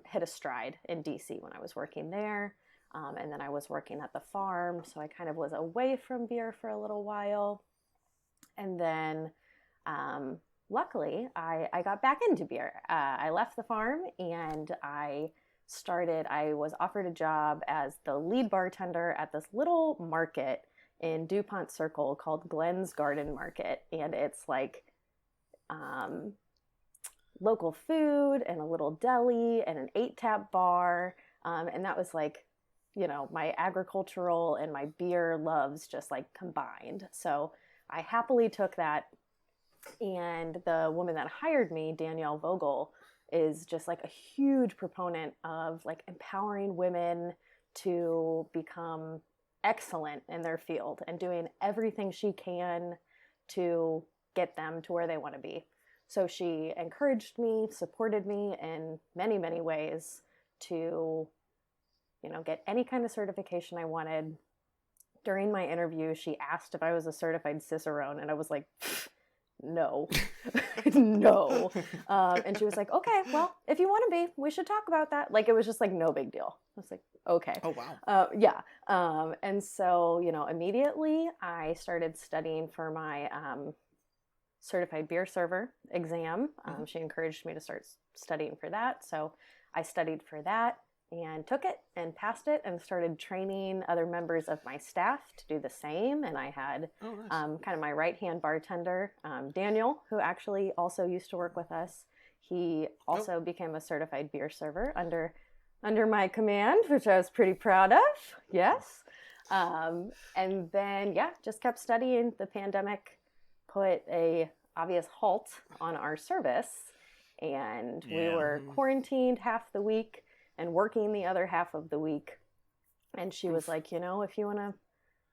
Speaker 5: hit a stride in DC when I was working there. And then I was working at the farm, so I kind of was away from beer for a little while. And then luckily, I got back into beer. I left the farm and I was offered a job as the lead bartender at this little market in DuPont Circle called Glenn's Garden Market. And it's like local food and a little deli and an 8-tap bar. And that was like, my agricultural and my beer loves just like combined. So I happily took that. And the woman that hired me, Danielle Vogel, is just like a huge proponent of like empowering women to become excellent in their field and doing everything she can to get them to where they want to be. So she encouraged me, supported me in many, many ways to, get any kind of certification I wanted. During my interview, she asked if I was a certified Cicerone, and I was like, no, no. And she was like, okay, well, if you want to be, we should talk about that. Like, it was just like no big deal. I was like, okay.
Speaker 4: Oh, wow.
Speaker 5: Yeah. And so, immediately I started studying for my certified beer server exam. She encouraged me to start studying for that. So I studied for that and took it and passed it and started training other members of my staff to do the same. And I had kind of my right-hand bartender, Daniel, who actually also used to work with us. He also became a certified beer server under my command, which I was pretty proud of. Yes. And then, just kept studying. The pandemic put a obvious halt on our service, and we were quarantined half the week and working the other half of the week. And she was like, if you want to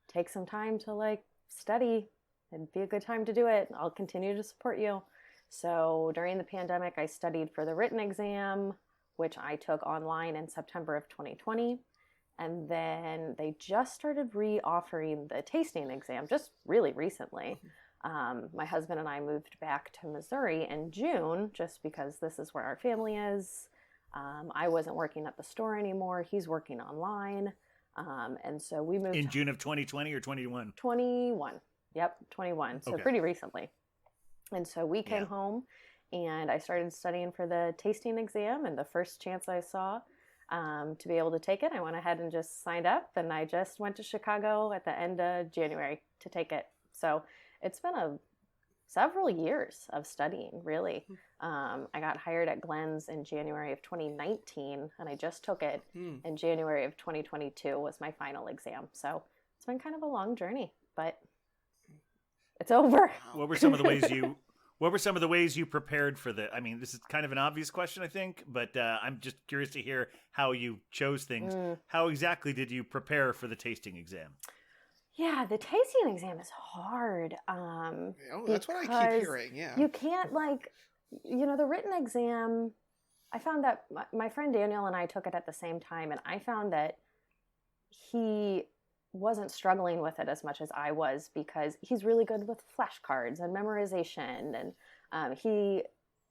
Speaker 5: take some time to like study, it'd be a good time to do it. I'll continue to support you. So during the pandemic, I studied for the written exam, which I took online in September of 2020. And then they just started re-offering the tasting exam just really recently. My husband and I moved back to Missouri in June just because this is where our family is. I wasn't working at the store anymore. He's working online. And so we moved
Speaker 1: in June of 2020 or 21?
Speaker 5: 21. Yep, 21. So pretty recently. And so we came home and I started studying for the tasting exam, and the first chance I saw to be able to take it, I went ahead and just signed up, and I just went to Chicago at the end of January to take it. So it's been several years of studying, really. I got hired at Glenn's in January of 2019, and I just took it in January of 2022 was my final exam. So it's been kind of a long journey, but it's over.
Speaker 1: What were some of the ways you prepared for the? I mean, this is kind of an obvious question, I think, but I'm just curious to hear how you chose things. How exactly did you prepare for the tasting exam?
Speaker 5: Yeah, the tasting exam is hard.
Speaker 4: That's what I keep hearing. Yeah,
Speaker 5: you can't the written exam. I found that my friend Daniel and I took it at the same time, and I found that he wasn't struggling with it as much as I was because he's really good with flashcards and memorization, and he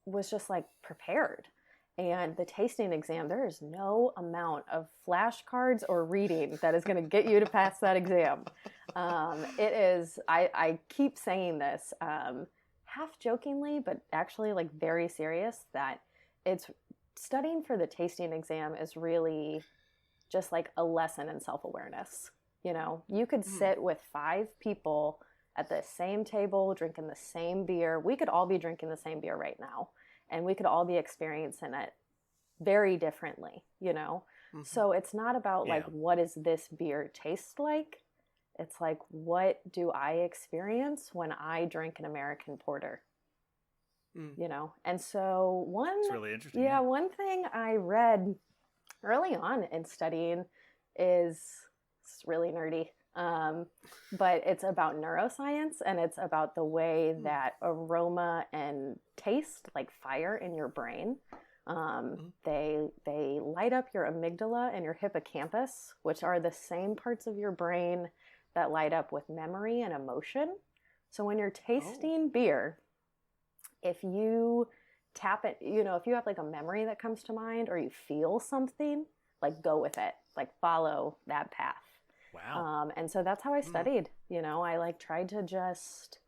Speaker 5: was just like prepared. And the tasting exam, there is no amount of flashcards or reading that is going to get you to pass that exam. It is, I keep saying this, half jokingly, but actually like very serious, that it's studying for the tasting exam is really just like a lesson in self-awareness. You know, you could sit with 5 people at the same table drinking the same beer. We could all be drinking the same beer right now, and we could all be experiencing it very differently, you know? So it's not about like, what does this beer taste like? It's like, what do I experience when I drink an American porter? You know? And so
Speaker 1: it's really interesting.
Speaker 5: Yeah, one thing I read early on in studying is, it's really nerdy, but it's about neuroscience, and it's about the way that aroma and taste, like fire in your brain, they light up your amygdala and your hippocampus, which are the same parts of your brain that light up with memory and emotion. So when you're tasting beer, if you tap it, you know, if you have like a memory that comes to mind, or you feel something, like go with it, like follow that path.
Speaker 1: Wow.
Speaker 5: And so that's how I studied. You know, I like tried to just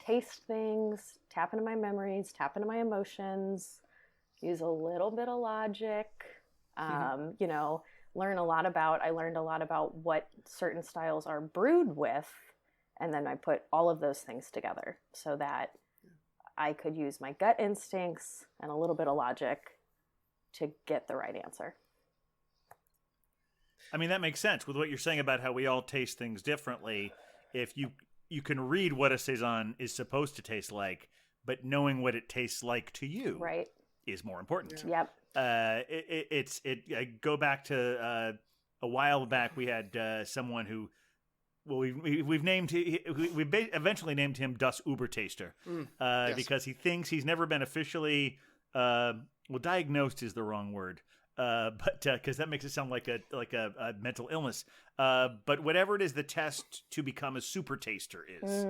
Speaker 5: taste things, tap into my memories, tap into my emotions, use a little bit of logic, you know, I learned a lot about what certain styles are brewed with. And then I put all of those things together so that I could use my gut instincts and a little bit of logic to get the right answer.
Speaker 1: I mean, that makes sense with what you're saying about how we all taste things differently. If you can read what a Saison is supposed to taste like, but knowing what it tastes like to you is more important.
Speaker 5: Yep.
Speaker 1: I go back to a while back. We had someone who, well, we've eventually named him Das Ubertaster because he thinks he's never been officially diagnosed is the wrong word. But because that makes it sound like a mental illness. But whatever it is, the test to become a super taster is.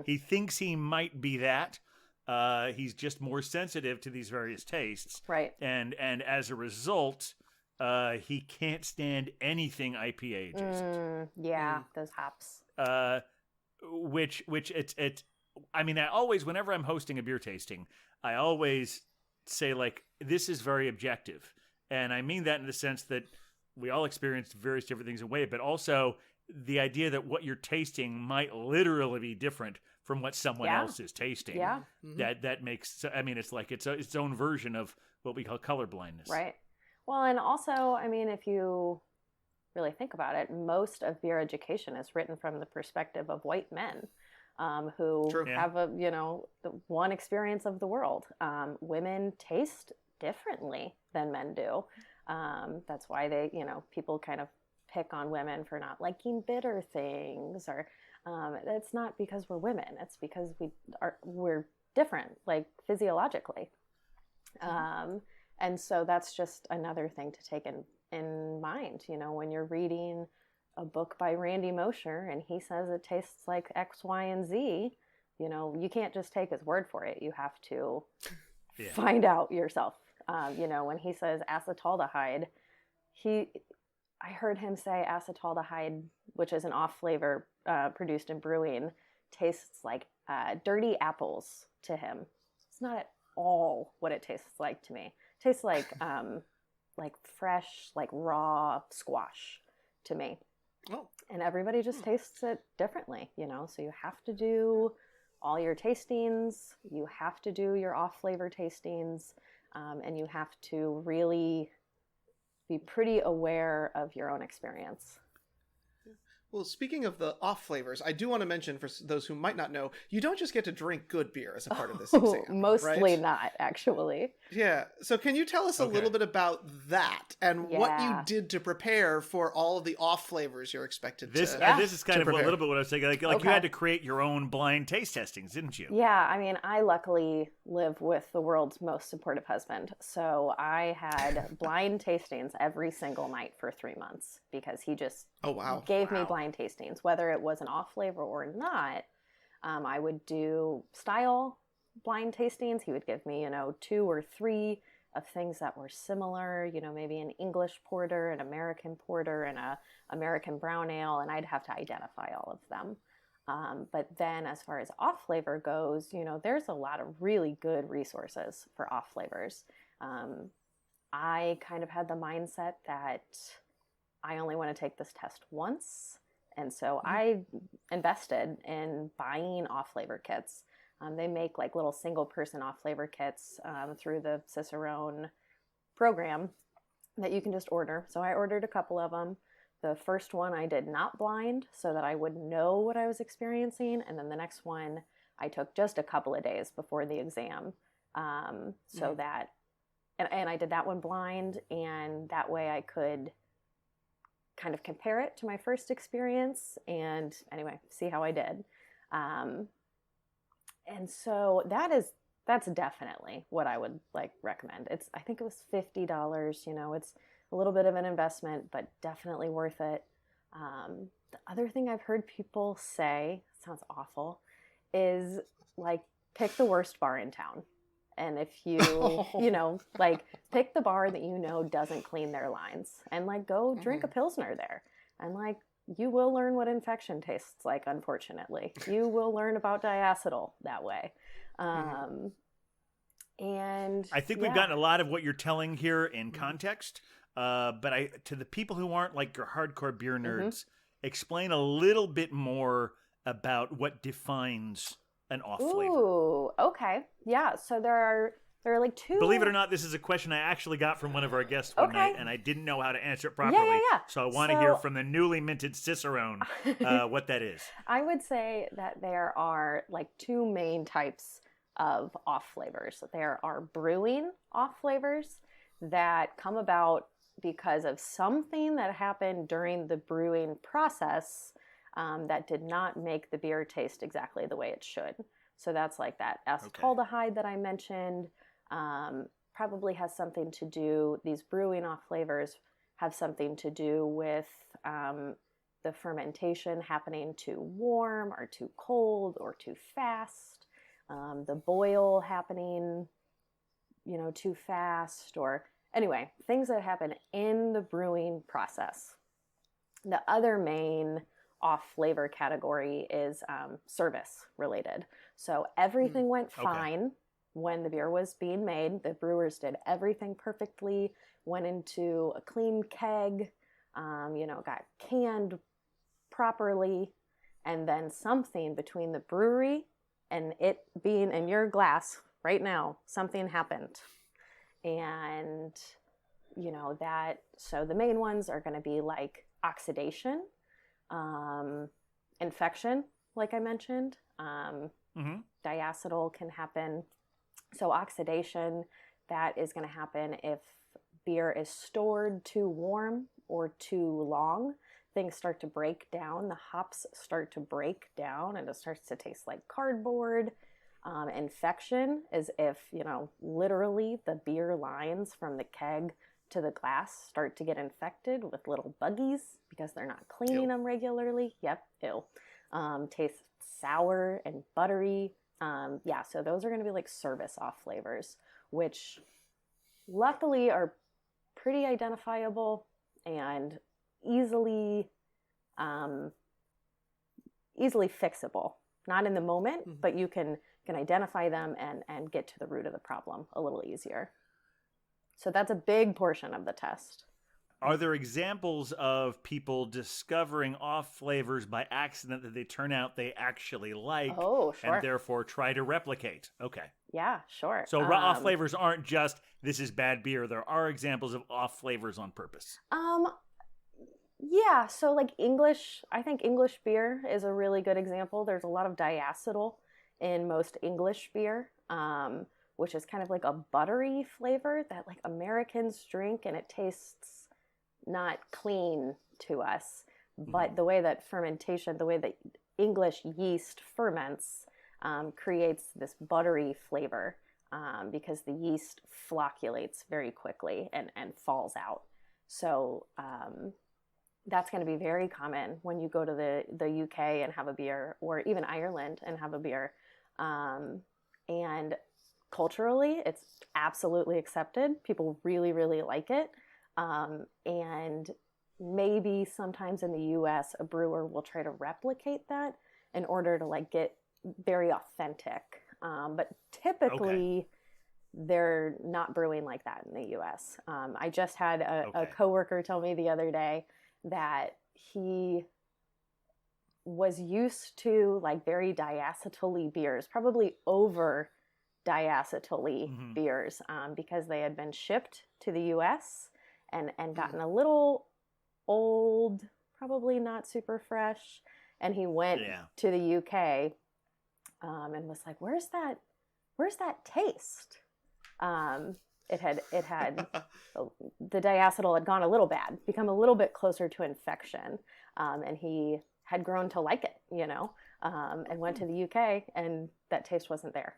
Speaker 1: He thinks he might be that. He's just more sensitive to these various tastes,
Speaker 5: right?
Speaker 1: And as a result, he can't stand anything IPA adjacent.
Speaker 5: Those hops.
Speaker 1: Which it's. I mean, I always, whenever I'm hosting a beer tasting, I always say like, this is very objective. And I mean that in the sense that we all experience various different things in a way, but also the idea that what you're tasting might literally be different from what someone else is tasting.
Speaker 5: Yeah.
Speaker 1: That makes, I mean, it's like its own version of what we call color blindness.
Speaker 5: Right. Well, and also, I mean, if you really think about it, most of beer education is written from the perspective of white men who have the one experience of the world. Women taste differently than men do. That's why people kind of pick on women for not liking bitter things, or it's not because we're women, it's because we're different, like physiologically. And so that's just another thing to take in mind, when you're reading a book by Randy Mosher and he says it tastes like X, Y, and Z, you can't just take his word for it. You have to find out yourself. When he says acetaldehyde, I heard him say acetaldehyde, which is an off flavor produced in brewing, tastes like dirty apples to him. It's not at all what it tastes like to me. It tastes like fresh, like raw squash to me.
Speaker 4: Oh.
Speaker 5: And everybody just tastes it differently, so you have to do all your tastings, you have to do your off flavor tastings, and you have to really be pretty aware of your own experience.
Speaker 4: Well, speaking of the off flavors, I do want to mention, for those who might not know, you don't just get to drink good beer as a part of this exam.
Speaker 5: Mostly
Speaker 4: right?
Speaker 5: not, actually.
Speaker 4: Yeah. So can you tell us a little bit about that and what you did to prepare for all of the off flavors you're expected to
Speaker 1: This is kind of a little bit what I was saying. Like you had to create your own blind taste testings, didn't you?
Speaker 5: Yeah. I mean, I luckily live with the world's most supportive husband. So I had blind tastings every single night for 3 months because he just gave me blind tastings, whether it was an off flavor or not. I would do style blind tastings. He would give me 2 or 3 of things that were similar, maybe an English porter, an American porter, and a American brown ale, and I'd have to identify all of them. But then as far as off flavor goes, there's a lot of really good resources for off flavors. I kind of had the mindset that I only want to take this test once. And so I invested in buying off flavor kits. They make like little single person off flavor kits through the Cicerone program that you can just order. So I ordered a couple of them. The first one I did not blind so that I would know what I was experiencing. And then the next one I took just a couple of days before the exam. So that, and I did that one blind, and that way I could kind of compare it to my first experience and anyway, see how I did. And so that's definitely what I would recommend. I think it was $50, it's a little bit of an investment, but definitely worth it. The other thing I've heard people say, sounds awful, is pick the worst bar in town. And if you, pick the bar that doesn't clean their lines, and go drink a Pilsner there. And you will learn what infection tastes like, unfortunately. You will learn about diacetyl that way. And
Speaker 1: I think we've gotten a lot of what you're telling here in context. But to the people who aren't your hardcore beer nerds, explain a little bit more about what defines an off flavor.
Speaker 5: Ooh, okay. Yeah, so there are two.
Speaker 1: Believe it or not, this is a question I actually got from one of our guests one night, and I didn't know how to answer it properly.
Speaker 5: Yeah.
Speaker 1: So I want to hear from the newly minted Cicerone what that is.
Speaker 5: I would say that there are two main types of off flavors. There are brewing off flavors that come about because of something that happened during the brewing process that did not make the beer taste exactly the way it should. So that's that acetaldehyde that I mentioned. Probably has something to do, these brewing off flavors have something to do with the fermentation happening too warm or too cold or too fast, the boil happening, too fast, or anyway, things that happen in the brewing process. The other main off flavor category is service related. So everything went fine when the beer was being made. The brewers did everything perfectly, went into a clean keg, got canned properly, and then something between the brewery and it being in your glass right now, something happened. And, so the main ones are going to be oxidation, infection, like I mentioned. Diacetyl can happen. So oxidation, that is going to happen if beer is stored too warm or too long. Things start to break down. The hops start to break down and it starts to taste like cardboard. Infection is if, literally the beer lines from the keg to the glass start to get infected with little buggies because they're not cleaning them regularly. Yep, ew. Tastes sour and buttery. So those are going to be service off flavors, which luckily are pretty identifiable and easily fixable. Not in the moment, but you can identify them and get to the root of the problem a little easier. So that's a big portion of the test.
Speaker 1: Are there examples of people discovering off flavors by accident that they turn out they actually like and therefore try to replicate? Okay.
Speaker 5: Yeah, sure.
Speaker 1: So off flavors aren't just, this is bad beer. There are examples of off flavors on purpose.
Speaker 5: Yeah, so I think English beer is a really good example. There's a lot of diacetyl in most English beer, which is kind of a buttery flavor that Americans drink, and it tastes not clean to us. But the way that fermentation, the way that English yeast ferments, creates this buttery flavor because the yeast flocculates very quickly and falls out. So that's going to be very common when you go to the UK and have a beer, or even Ireland and have a beer. And culturally, it's absolutely accepted. People really, really like it. And maybe sometimes in the US, a brewer will try to replicate that in order to like get very authentic. But typically, they're not brewing like that in the US. I just had a coworker tell me the other day that he was used to like very diacetyl-y beers, probably over diacetyl-y beers, because they had been shipped to the US and gotten a little old, probably not super fresh. And he went to the UK and was like, where's that taste? It had the diacetyl had gone a little bad, become a little bit closer to infection, and he had grown to like it, and went to the UK, and that taste wasn't there.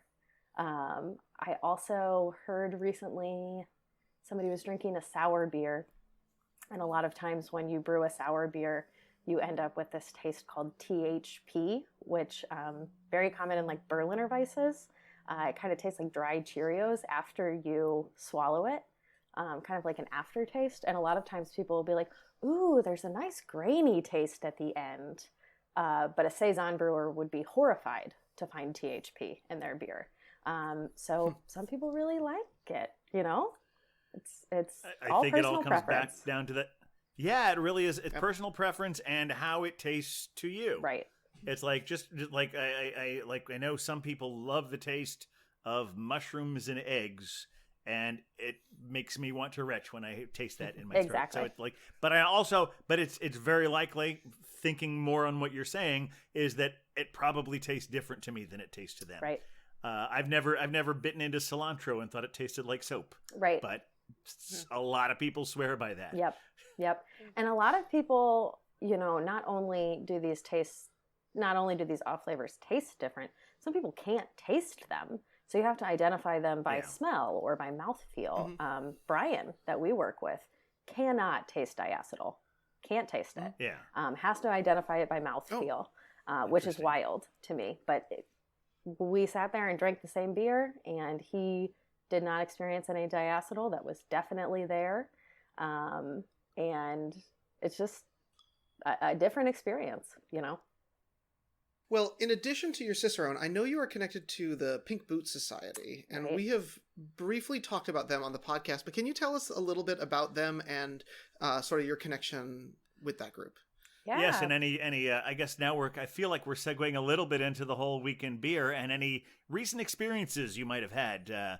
Speaker 5: I also heard recently somebody was drinking a sour beer, and a lot of times when you brew a sour beer, you end up with this taste called THP, which very common in like Berliner Weisses. It kind of tastes like dried Cheerios after you swallow it, kind of like an aftertaste. And a lot of times people will be like, ooh, there's a nice grainy taste at the end. But a Saison brewer would be horrified to find THP in their beer. So some people really like it, It's all
Speaker 1: I think
Speaker 5: personal
Speaker 1: it all comes
Speaker 5: preference.
Speaker 1: back down to that. Yeah, it really is. It's personal preference and how it tastes to you.
Speaker 5: Right.
Speaker 1: It's like just like I know some people love the taste of mushrooms and eggs, and it makes me want to retch when I taste that in my throat. So it's like, but it's very likely, thinking more on what you're saying, is that it probably tastes different to me than it tastes to them.
Speaker 5: Right.
Speaker 1: I've never bitten into cilantro and thought it tasted like soap.
Speaker 5: Right.
Speaker 1: But a lot of people swear by that.
Speaker 5: Yep. And a lot of people, not only do these off flavors taste different, some people can't taste them. So you have to identify them by smell or by mouthfeel. Brian, that we work with, cannot taste diacetyl. Can't taste it.
Speaker 1: Yeah.
Speaker 5: Has to identify it by mouthfeel, which is wild to me. But we sat there and drank the same beer, and he did not experience any diacetyl. That was definitely there. And it's just a different experience,
Speaker 4: Well, in addition to your Cicerone, I know you are connected to the Pink Boot Society, and we have briefly talked about them on the podcast, but can you tell us a little bit about them and sort of your connection with that group?
Speaker 5: Yeah.
Speaker 1: Yes, and any I guess now I feel like we're segueing a little bit into the whole weekend beer and any recent experiences you might have had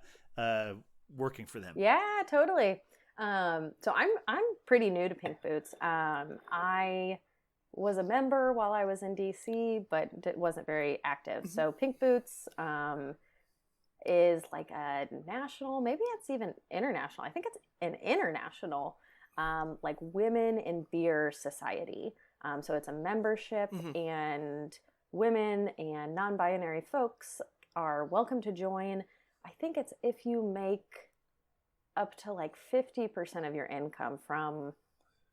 Speaker 1: working for them.
Speaker 5: Yeah, totally. So I'm pretty new to Pink Boots. I was a member while I was in DC, but wasn't very active. So Pink Boots is like a national, maybe it's even international. I think it's an international like women in beer society. So it's a membership, and women and non-binary folks are welcome to join. I think it's if you make up to like 50% of your income from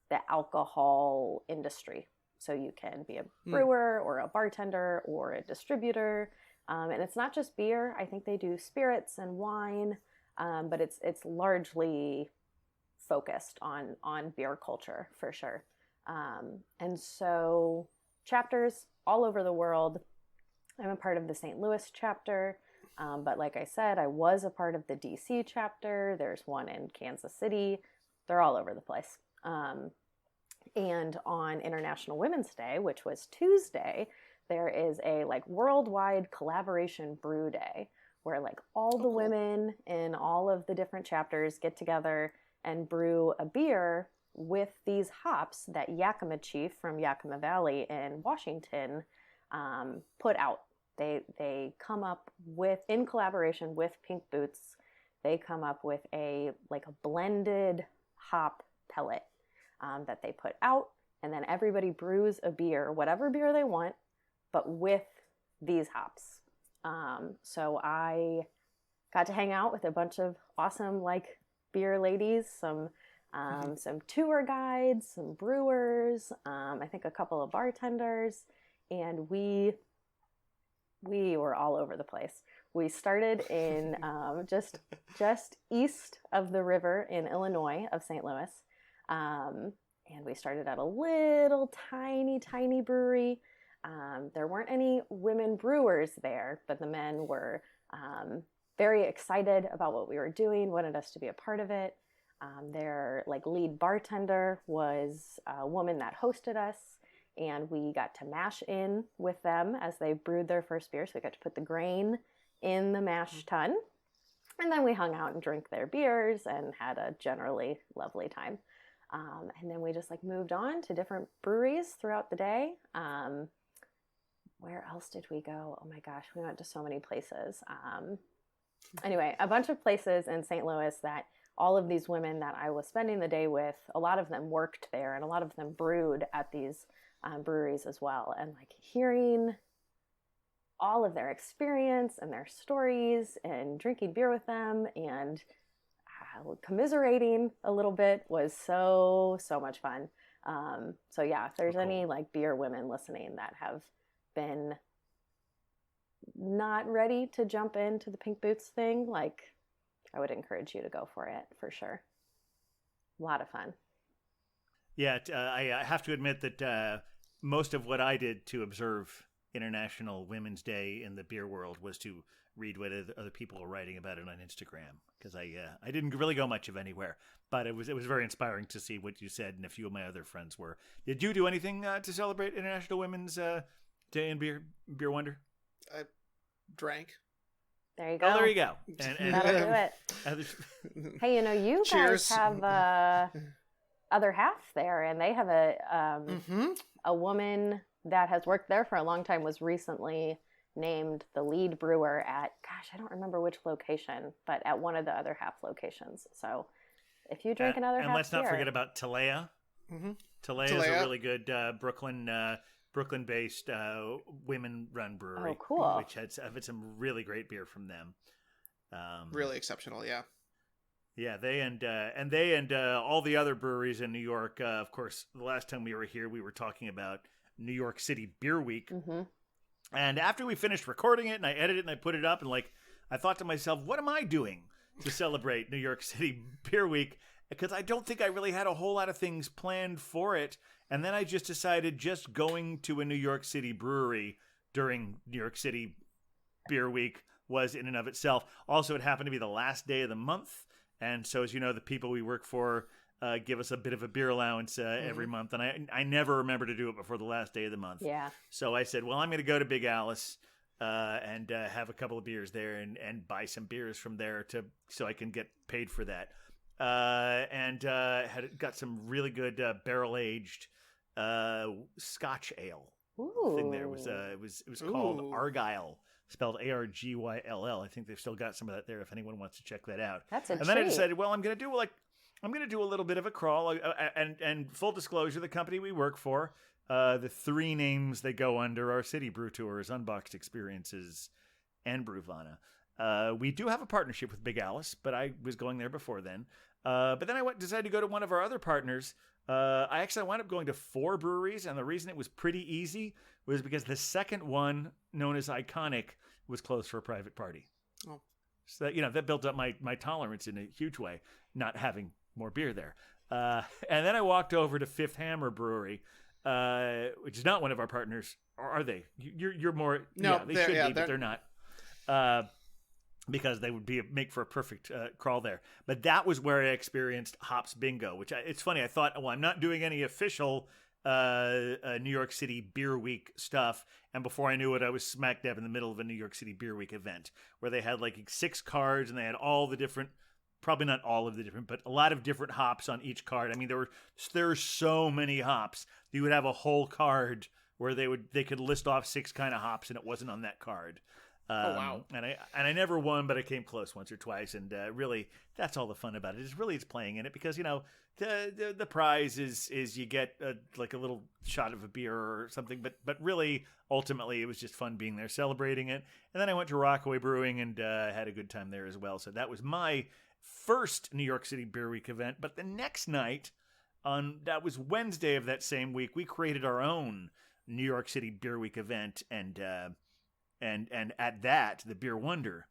Speaker 5: the alcohol industry. So you can be a brewer or a bartender or a distributor. And it's not just beer. I think they do spirits and wine, but it's largely focused on beer culture for sure. And so chapters all over the world. I'm a part of the St. Louis chapter. But like I said, I was a part of the DC chapter. There's one in Kansas City. They're all over the place. And on International Women's Day, which was Tuesday, there is a like worldwide collaboration brew day where like all the women in all of the different chapters get together and brew a beer with these hops that Yakima Chief from Yakima Valley in Washington put out. They come up with, in collaboration with Pink Boots, they come up with a blended hop pellet that they put out, and then everybody brews a beer, whatever beer they want, but with these hops. So I got to hang out with a bunch of awesome beer ladies, some tour guides, some brewers, I think a couple of bartenders, and we we were all over the place. We started in just east of the river in Illinois of St. Louis. And we started at a little tiny brewery. There weren't any women brewers there, but the men were very excited about what we were doing, wanted us to be a part of it. Their lead bartender was a woman that hosted us, and we got to mash in with them as they brewed their first beer. So we got to put the grain in the mash tun, and then we hung out and drank their beers and had a generally lovely time. And then we just moved on to different breweries throughout the day. Where else did we go? Oh my gosh, we went to so many places. Anyway, a bunch of places in St. Louis that all of these women that I was spending the day with, a lot of them worked there and a lot of them brewed at these breweries as well. And hearing all of their experience and their stories and drinking beer with them and commiserating a little bit was so much fun. So yeah, if there's any beer women listening that have been not ready to jump into the pink boots thing, I would encourage you to go for it for sure. A lot of fun.
Speaker 1: Yeah, I have to admit that most of what I did to observe International Women's Day in the beer world was to read what other people were writing about it on Instagram, because I didn't really go much of anywhere, but it was very inspiring to see what you said, and a few of my other friends were. Did you do anything to celebrate International Women's Day in Beer Wonder?
Speaker 4: I drank.
Speaker 5: There you go.
Speaker 1: Oh, there you go. And
Speaker 5: that'll do it. Hey, you
Speaker 4: Cheers.
Speaker 5: guys have other half there, and they have a woman that has worked there for a long time, was recently named the lead brewer at, gosh, I don't remember which location, but at one of the other half locations. So if you drink another half
Speaker 1: and let's not
Speaker 5: beer,
Speaker 1: forget about Talea.
Speaker 4: Mm-hmm.
Speaker 1: Talea is a really good Brooklyn-based women-run brewery.
Speaker 5: Oh, cool.
Speaker 1: Which had some really great beer from them.
Speaker 4: Really exceptional, yeah.
Speaker 1: Yeah, they and all the other breweries in New York. Of course, the last time we were here, we were talking about New York City Beer Week.
Speaker 5: Mm-hmm.
Speaker 1: And after we finished recording it and I edited it and I put it up, and I thought to myself, what am I doing to celebrate New York City Beer Week? Because I don't think I really had a whole lot of things planned for it. And then I just decided just going to a New York City brewery during New York City Beer Week was in and of itself. Also, it happened to be the last day of the month. And so, as you know, the people we work for give us a bit of a beer allowance every month. And I never remember to do it before the last day of the month. Yeah. So I said, well, I'm going to go to Big Alice and have a couple of beers there and buy some beers from there so I can get paid for that. And got some really good barrel-aged Scotch ale.
Speaker 5: Ooh.
Speaker 1: Thing there. It was called Argyle. Spelled Argyll. I think they've still got some of that there if anyone wants to check that out.
Speaker 5: That's a
Speaker 1: And then I decided, well, I'm going to do a little bit of a crawl. And full disclosure, the company we work for, the three names they go under are City Brew Tours, Unboxed Experiences, and Brewvana. We do have a partnership with Big Alice, but I was going there before then. But then I decided to go to one of our other partners. I wound up going to 4 breweries, and the reason it was pretty easy was because the second one, known as Iconic, was closed for a private party.
Speaker 4: Oh.
Speaker 1: So that built up my tolerance in a huge way, not having more beer there. And then I walked over to Fifth Hammer Brewery, which is not one of our partners. Or are they? You're more...
Speaker 4: No,
Speaker 1: yeah, they should be, but they're not. Because they would make for a perfect crawl there. But that was where I experienced Hops Bingo, which it's funny. I thought, well, I'm not doing any official New York City Beer Week stuff. And before I knew it, I was smack dab in the middle of a New York City Beer Week event where they had 6 cards and they had all the different, probably not all of the different, but a lot of different hops on each card. I mean, there were so many hops. You would have a whole card where they could list off 6 kind of hops and it wasn't on that card.
Speaker 4: Oh, wow.
Speaker 1: And I never won, but I came close once or twice. And really, that's all the fun about it. It's playing in it because, the prize is you get a little shot of a beer or something. But really, ultimately, it was just fun being there, celebrating it. And then I went to Rockaway Brewing and had a good time there as well. So that was my first New York City Beer Week event. But the next night, that was Wednesday of that same week, we created our own New York City Beer Week event. And and at that, the Beer Wonder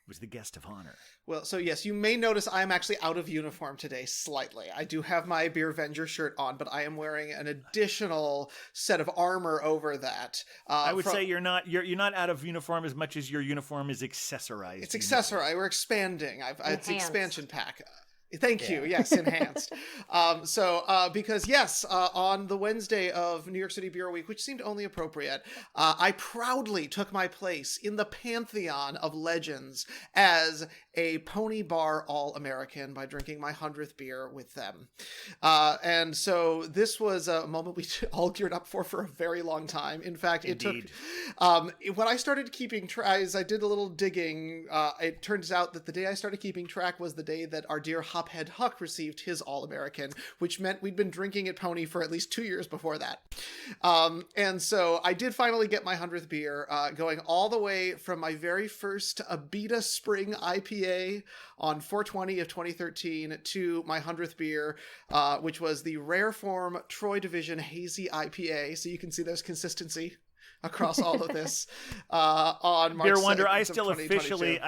Speaker 1: was the guest of honor.
Speaker 4: Well, so yes, you may notice I am actually out of uniform today slightly. I do have my Beer Avenger shirt on, but I am wearing an additional set of armor over that.
Speaker 1: I would say you're not out of uniform as much as your uniform is accessorized.
Speaker 4: It's accessorized. We're expanding. It's expansion pack. Thank you. Yes, enhanced. Because yes, on the Wednesday of New York City Beer Week, which seemed only appropriate, I proudly took my place in the pantheon of legends as a Pony Bar All-American by drinking my 100th beer with them. And so this was a moment we all geared up for a very long time. In fact, it
Speaker 1: Indeed.
Speaker 4: took... when I started keeping track, as I did a little digging, it turns out that the day I started keeping track was the day that our dear Hophead Huck received his All-American, which meant we'd been drinking at Pony for at least 2 years before that. And so I did finally get my 100th beer, going all the way from my very first Abita Spring IPA on 4/20 of 2013 to my 100th beer, which was the Rare Form Troy Division Hazy IPA. So you can see there's consistency across all of this on March
Speaker 1: Beer Wonder,
Speaker 4: 7th
Speaker 1: I
Speaker 4: of
Speaker 1: still
Speaker 4: 2022.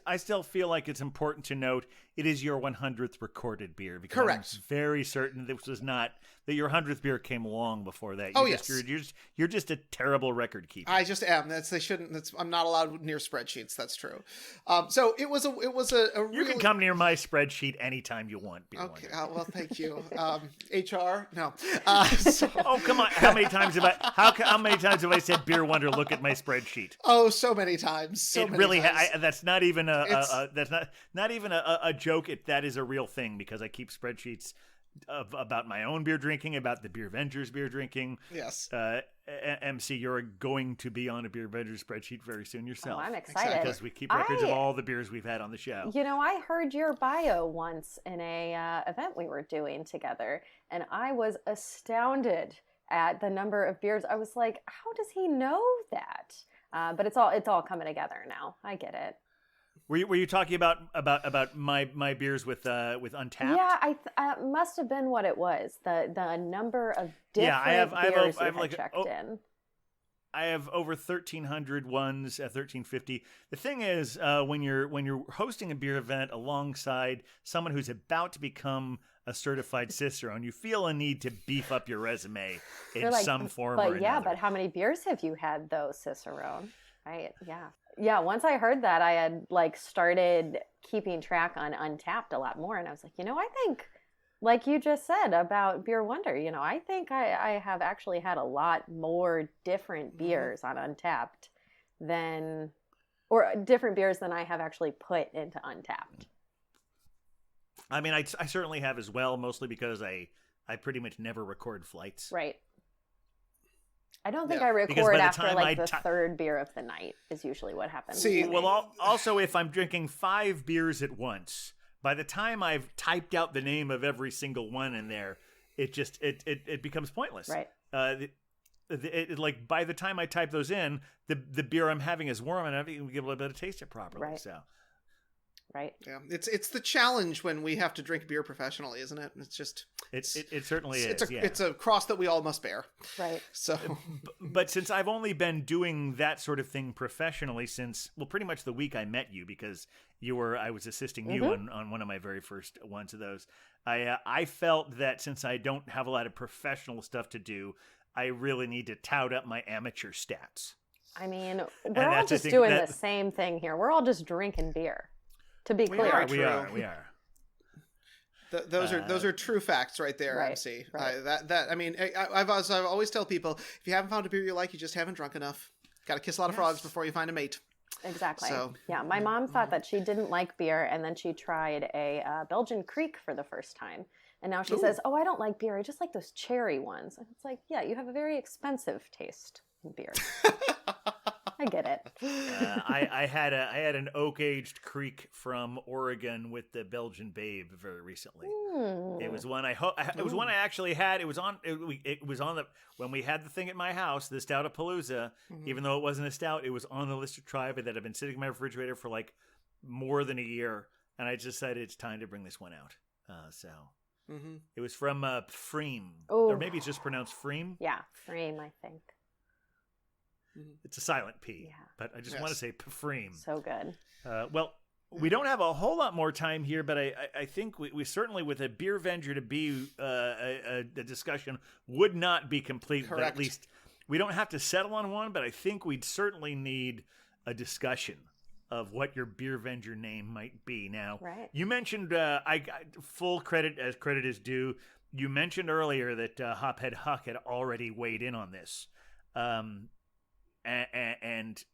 Speaker 1: I still feel like it's important to note it is your 100th recorded beer. Because
Speaker 4: Correct.
Speaker 1: I'm very certain this was not, that your 100th beer came long before that.
Speaker 4: Yes.
Speaker 1: You're just a terrible record keeper.
Speaker 4: I just am. I'm not allowed near spreadsheets. That's true. So it was a
Speaker 1: You
Speaker 4: really...
Speaker 1: can come near my spreadsheet anytime you want, Beer
Speaker 4: Okay.
Speaker 1: Wonder.
Speaker 4: Well, thank you. HR? No.
Speaker 1: Oh, come on. How many times have I said Beer Wonder, look at my spreadsheet?
Speaker 4: Oh, so many times.
Speaker 1: That's not even not even a joke. That is a real thing, because I keep spreadsheets about my own beer drinking, about the Beer Avengers beer drinking.
Speaker 4: Yes.
Speaker 1: MC, you're going to be on a Beer Avengers spreadsheet very soon yourself.
Speaker 5: Oh, I'm excited.
Speaker 1: Because we keep records of all the beers we've had on the show.
Speaker 5: You know, I heard your bio once in a event we were doing together, and I was astounded at the number of beers. I was like, how does he know that? But it's all coming together now. I get it.
Speaker 1: Were you talking about my beers with Untapped?
Speaker 5: Yeah, I must have been what it was. The number of different beers you had checked in.
Speaker 1: I have over 1,300 ones at 1,350. The thing is, when you're hosting a beer event alongside someone who's about to become a certified Cicerone, you feel a need to beef up your resume in some form or another.
Speaker 5: But how many beers have you had though, Cicerone? Right? Yeah. Once I heard that, I had started keeping track on Untapped a lot more, and I was like, I think, like you just said about Beer Wonder, I think I have actually had a lot more different beers on Untapped or different beers than I have actually put into Untapped.
Speaker 1: I mean, I certainly have as well, mostly because I pretty much never record flights.
Speaker 5: Right. I don't think I record after the third beer of the night is usually what happens.
Speaker 1: See, well, also if I'm drinking 5 beers at once, by the time I've typed out the name of every single one in there, it becomes pointless.
Speaker 5: Right.
Speaker 1: By the time I type those in, the beer I'm having is warm and I haven't even been able to taste it properly.
Speaker 5: Right.
Speaker 1: So.
Speaker 5: Right.
Speaker 4: Yeah, it's the challenge when we have to drink beer professionally, isn't it? It's just
Speaker 1: it certainly is.
Speaker 4: It's a cross that we all must bear.
Speaker 5: Right.
Speaker 4: So,
Speaker 1: but since I've only been doing that sort of thing professionally since pretty much the week I met you, because I was assisting you on one of my very first ones of those. I felt that since I don't have a lot of professional stuff to do, I really need to tout up my amateur stats.
Speaker 5: I mean, we're all just doing the same thing here. We're all just drinking beer. To be clear,
Speaker 1: we are.
Speaker 4: Those are true facts right there,
Speaker 5: right,
Speaker 4: MC.
Speaker 5: Right.
Speaker 4: I mean, I've always tell people, if you haven't found a beer you like, you just haven't drunk enough. Got to kiss a lot of frogs before you find a mate.
Speaker 5: Exactly.
Speaker 4: So,
Speaker 5: yeah, my mom thought that she didn't like beer, and then she tried a Belgian Creek for the first time. And now she says, "Oh, I don't like beer. I just like those cherry ones." And it's like, yeah, you have a very expensive taste in beer. I get it.
Speaker 1: I had an oak aged Creek from Oregon with the Belgian Babe very recently. It was one I actually had. It was on when we had the thing at my house, the Stoutapalooza. Even though it wasn't a stout, it was on the list to try, but that had been sitting in my refrigerator for more than a year, and I decided it's time to bring this one out. It was from Freem, or maybe it's just pronounced Freem.
Speaker 5: Yeah, Freem, I think.
Speaker 1: It's a silent P.
Speaker 5: Yeah.
Speaker 1: But I just want to say Pfreem.
Speaker 5: So good.
Speaker 1: Well, we don't have a whole lot more time here, but I think we certainly, with a beer venger to be a discussion, would not be complete.
Speaker 4: Correct.
Speaker 1: But at least we don't have to settle on one, but I think we'd certainly need a discussion of what your beer venger name might be. Now,
Speaker 5: Right.
Speaker 1: you mentioned, I got full credit as credit is due. You mentioned earlier that Hophead Huck had already weighed in on this. And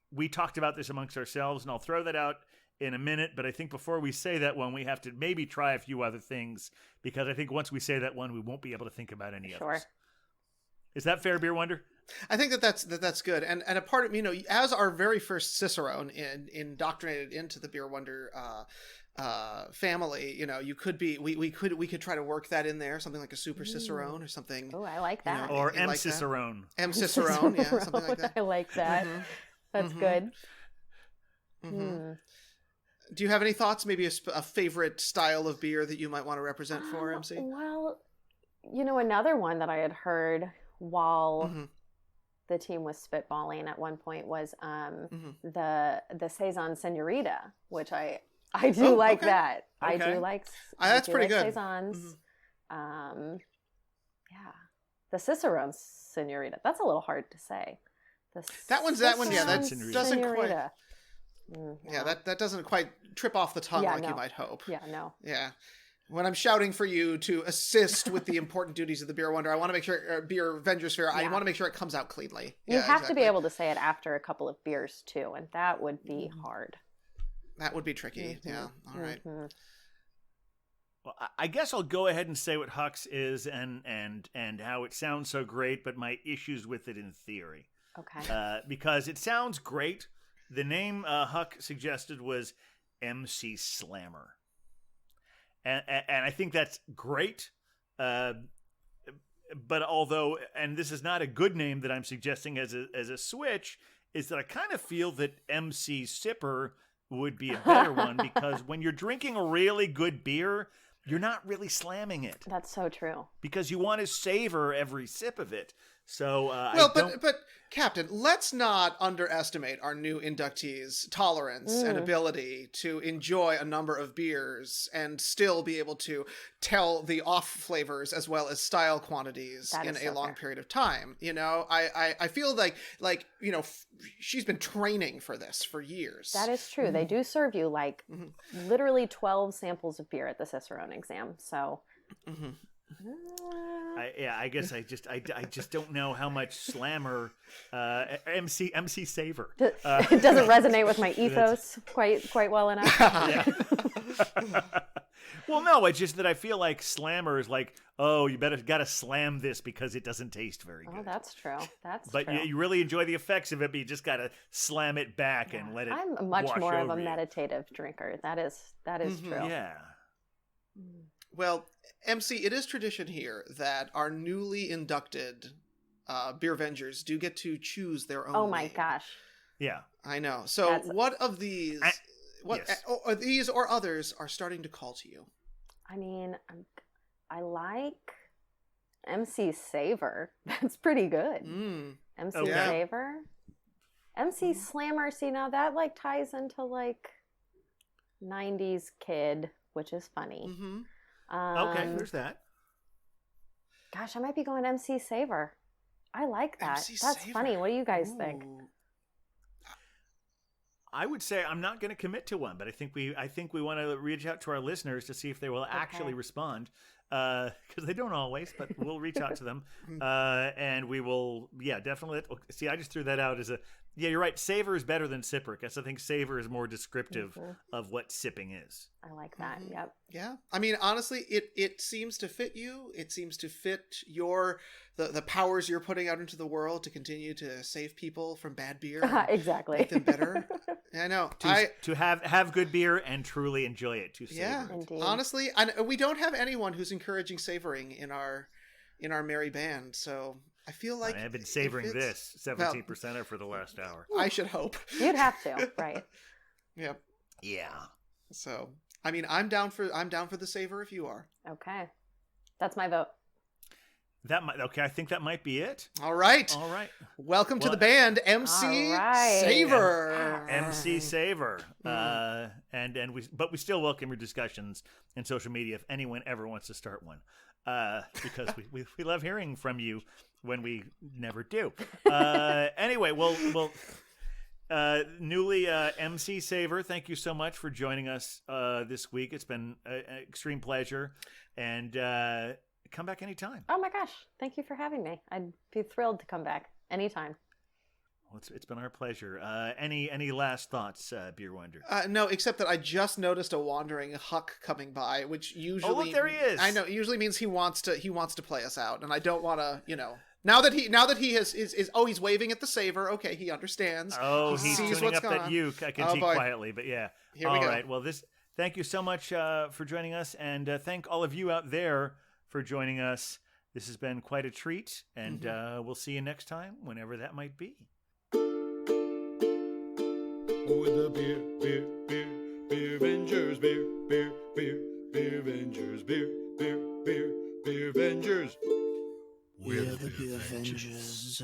Speaker 1: we talked about this amongst ourselves, and I'll throw that out in a minute. But I think before we say that one, we have to maybe try a few other things, because I think once we say that one, we won't be able to think about any others. Is that fair, Beer Wonder?
Speaker 4: I think that's good, and a part of, as our very first Cicerone indoctrinated into the Beer Wonder family, you could be we could try to work that in there, something like a Super Cicerone or something.
Speaker 5: Oh, I like that.
Speaker 1: Or M.
Speaker 4: like
Speaker 1: Cicerone.
Speaker 4: M. Cicerone, yeah, something like that.
Speaker 5: I like that. That's good.
Speaker 4: Do you have any thoughts? Maybe a favorite style of beer that you might want to represent for MC?
Speaker 5: Well, another one that I had heard while the team was spitballing at one point was the Saison Senorita, which I do like that.
Speaker 1: Okay.
Speaker 5: I do like
Speaker 4: that's pretty good.
Speaker 5: Saisons. Yeah, the Cicerone Senorita. That's a little hard to say.
Speaker 4: That one. Yeah, that
Speaker 5: Cicerone
Speaker 4: doesn't quite.
Speaker 5: Senorita.
Speaker 4: Yeah, that doesn't quite trip off the tongue you might hope.
Speaker 5: Yeah, no.
Speaker 4: Yeah. When I'm shouting for you to assist with the important duties of the Beer Wonder, I want to make sure, Beer Venger Sphere, I want to make sure it comes out cleanly.
Speaker 5: You have to be able to say it after a couple of beers, too, and that would be hard.
Speaker 4: That would be tricky. Yeah. All right.
Speaker 1: Well, I guess I'll go ahead and say what Huck's is and how it sounds so great, but my issues with it in theory.
Speaker 5: Okay.
Speaker 1: Because it sounds great. The name Huck suggested was MC Slammer. And I think that's great. But although, and this is not a good name that I'm suggesting as a switch, is that I kind of feel that MC Sipper would be a better one, because when you're drinking a really good beer, you're not really slamming it.
Speaker 5: That's so true.
Speaker 1: Because you want to savor every sip of it. So,
Speaker 4: but Captain, let's not underestimate our new inductees' tolerance and ability to enjoy a number of beers and still be able to tell the off flavors as well as style quantities in a long period of time. I feel like she's been training for this for years.
Speaker 5: That is true. They do serve you literally 12 samples of beer at the Cicerone exam. So.
Speaker 1: I guess I just don't know how much Slammer MC Savor
Speaker 5: It doesn't resonate with my ethos quite well enough.
Speaker 1: Well, no, it's just that I feel like Slammer is like, oh, you gotta slam this because it doesn't taste very good.
Speaker 5: Oh, that's true.
Speaker 1: But
Speaker 5: true.
Speaker 1: you really enjoy the effects of it, but you just gotta slam it back and let it.
Speaker 5: I'm much
Speaker 1: wash
Speaker 5: more of a
Speaker 1: over you.
Speaker 5: meditative drinker. That is true.
Speaker 1: Yeah.
Speaker 4: Well, MC, it is tradition here that our newly inducted Beer Vengers do get to choose their own
Speaker 5: Oh my
Speaker 4: name.
Speaker 5: gosh.
Speaker 1: Yeah.
Speaker 4: I know. So what of these, or these or others are starting to call to you?
Speaker 5: I mean, I like MC Savor. That's pretty good. MC
Speaker 1: Okay.
Speaker 5: Savor. MC Slammer, see, now that ties into 90s kid, which is funny.
Speaker 1: Okay, there's that.
Speaker 5: Gosh, I might be going MC Savor. I like that.
Speaker 4: MC
Speaker 5: That's
Speaker 4: Savor.
Speaker 5: funny. What do you guys think?
Speaker 1: I would say I'm not going to commit to one, but I think we want to reach out to our listeners to see if they will actually respond, because they don't always, but we'll reach out to them, and we will. Yeah, definitely. See, I just threw that out as a. Yeah, you're right. Savor is better than sipper, because I think savor is more descriptive of what sipping is.
Speaker 5: I like that. Yep.
Speaker 4: Yeah. I mean, honestly, it seems to fit you. It seems to fit the powers you're putting out into the world to continue to save people from bad beer.
Speaker 5: Exactly.
Speaker 4: Make them better. I know.
Speaker 1: To have good beer and truly enjoy it. To savor
Speaker 4: Yeah.
Speaker 1: it.
Speaker 5: Indeed.
Speaker 4: Honestly, we don't have anyone who's encouraging savoring in our merry band, so I feel like
Speaker 1: I've been savoring this 17%er for the last hour.
Speaker 4: I should hope.
Speaker 5: You'd have to, right?
Speaker 4: Yeah.
Speaker 1: Yeah.
Speaker 4: So, I mean, I'm down for the savor if you are.
Speaker 5: Okay. That's my vote.
Speaker 1: I think that might be it.
Speaker 4: All right. Welcome to the band, MC Savour.
Speaker 1: MC Savour. But we still welcome your discussions in social media if anyone ever wants to start one. Because we love hearing from you when we never do. Anyway, newly MC Savour, thank you so much for joining us this week. It's been an extreme pleasure, and come back anytime.
Speaker 5: Oh my gosh, thank you for having me. I'd be thrilled to come back anytime.
Speaker 1: Well, it's been our pleasure. Any last thoughts, Beer Wonder?
Speaker 4: No, except that I just noticed a wandering Huck coming by, which usually
Speaker 1: look, there he is.
Speaker 4: I know, it usually means he wants to play us out, and I don't want to, Now that he he's waving at the Savour. Okay, he understands.
Speaker 1: Oh, he's tuning up that uke. I can see quietly, but yeah.
Speaker 4: Here we go.
Speaker 1: All right. Well, thank you so much for joining us, and thank all of you out there for joining us. This has been quite a treat, and we'll see you next time, whenever that might be.
Speaker 2: With the beer Vengers, beer Vengers, beer Vengers.
Speaker 3: We're the Beer Vengers.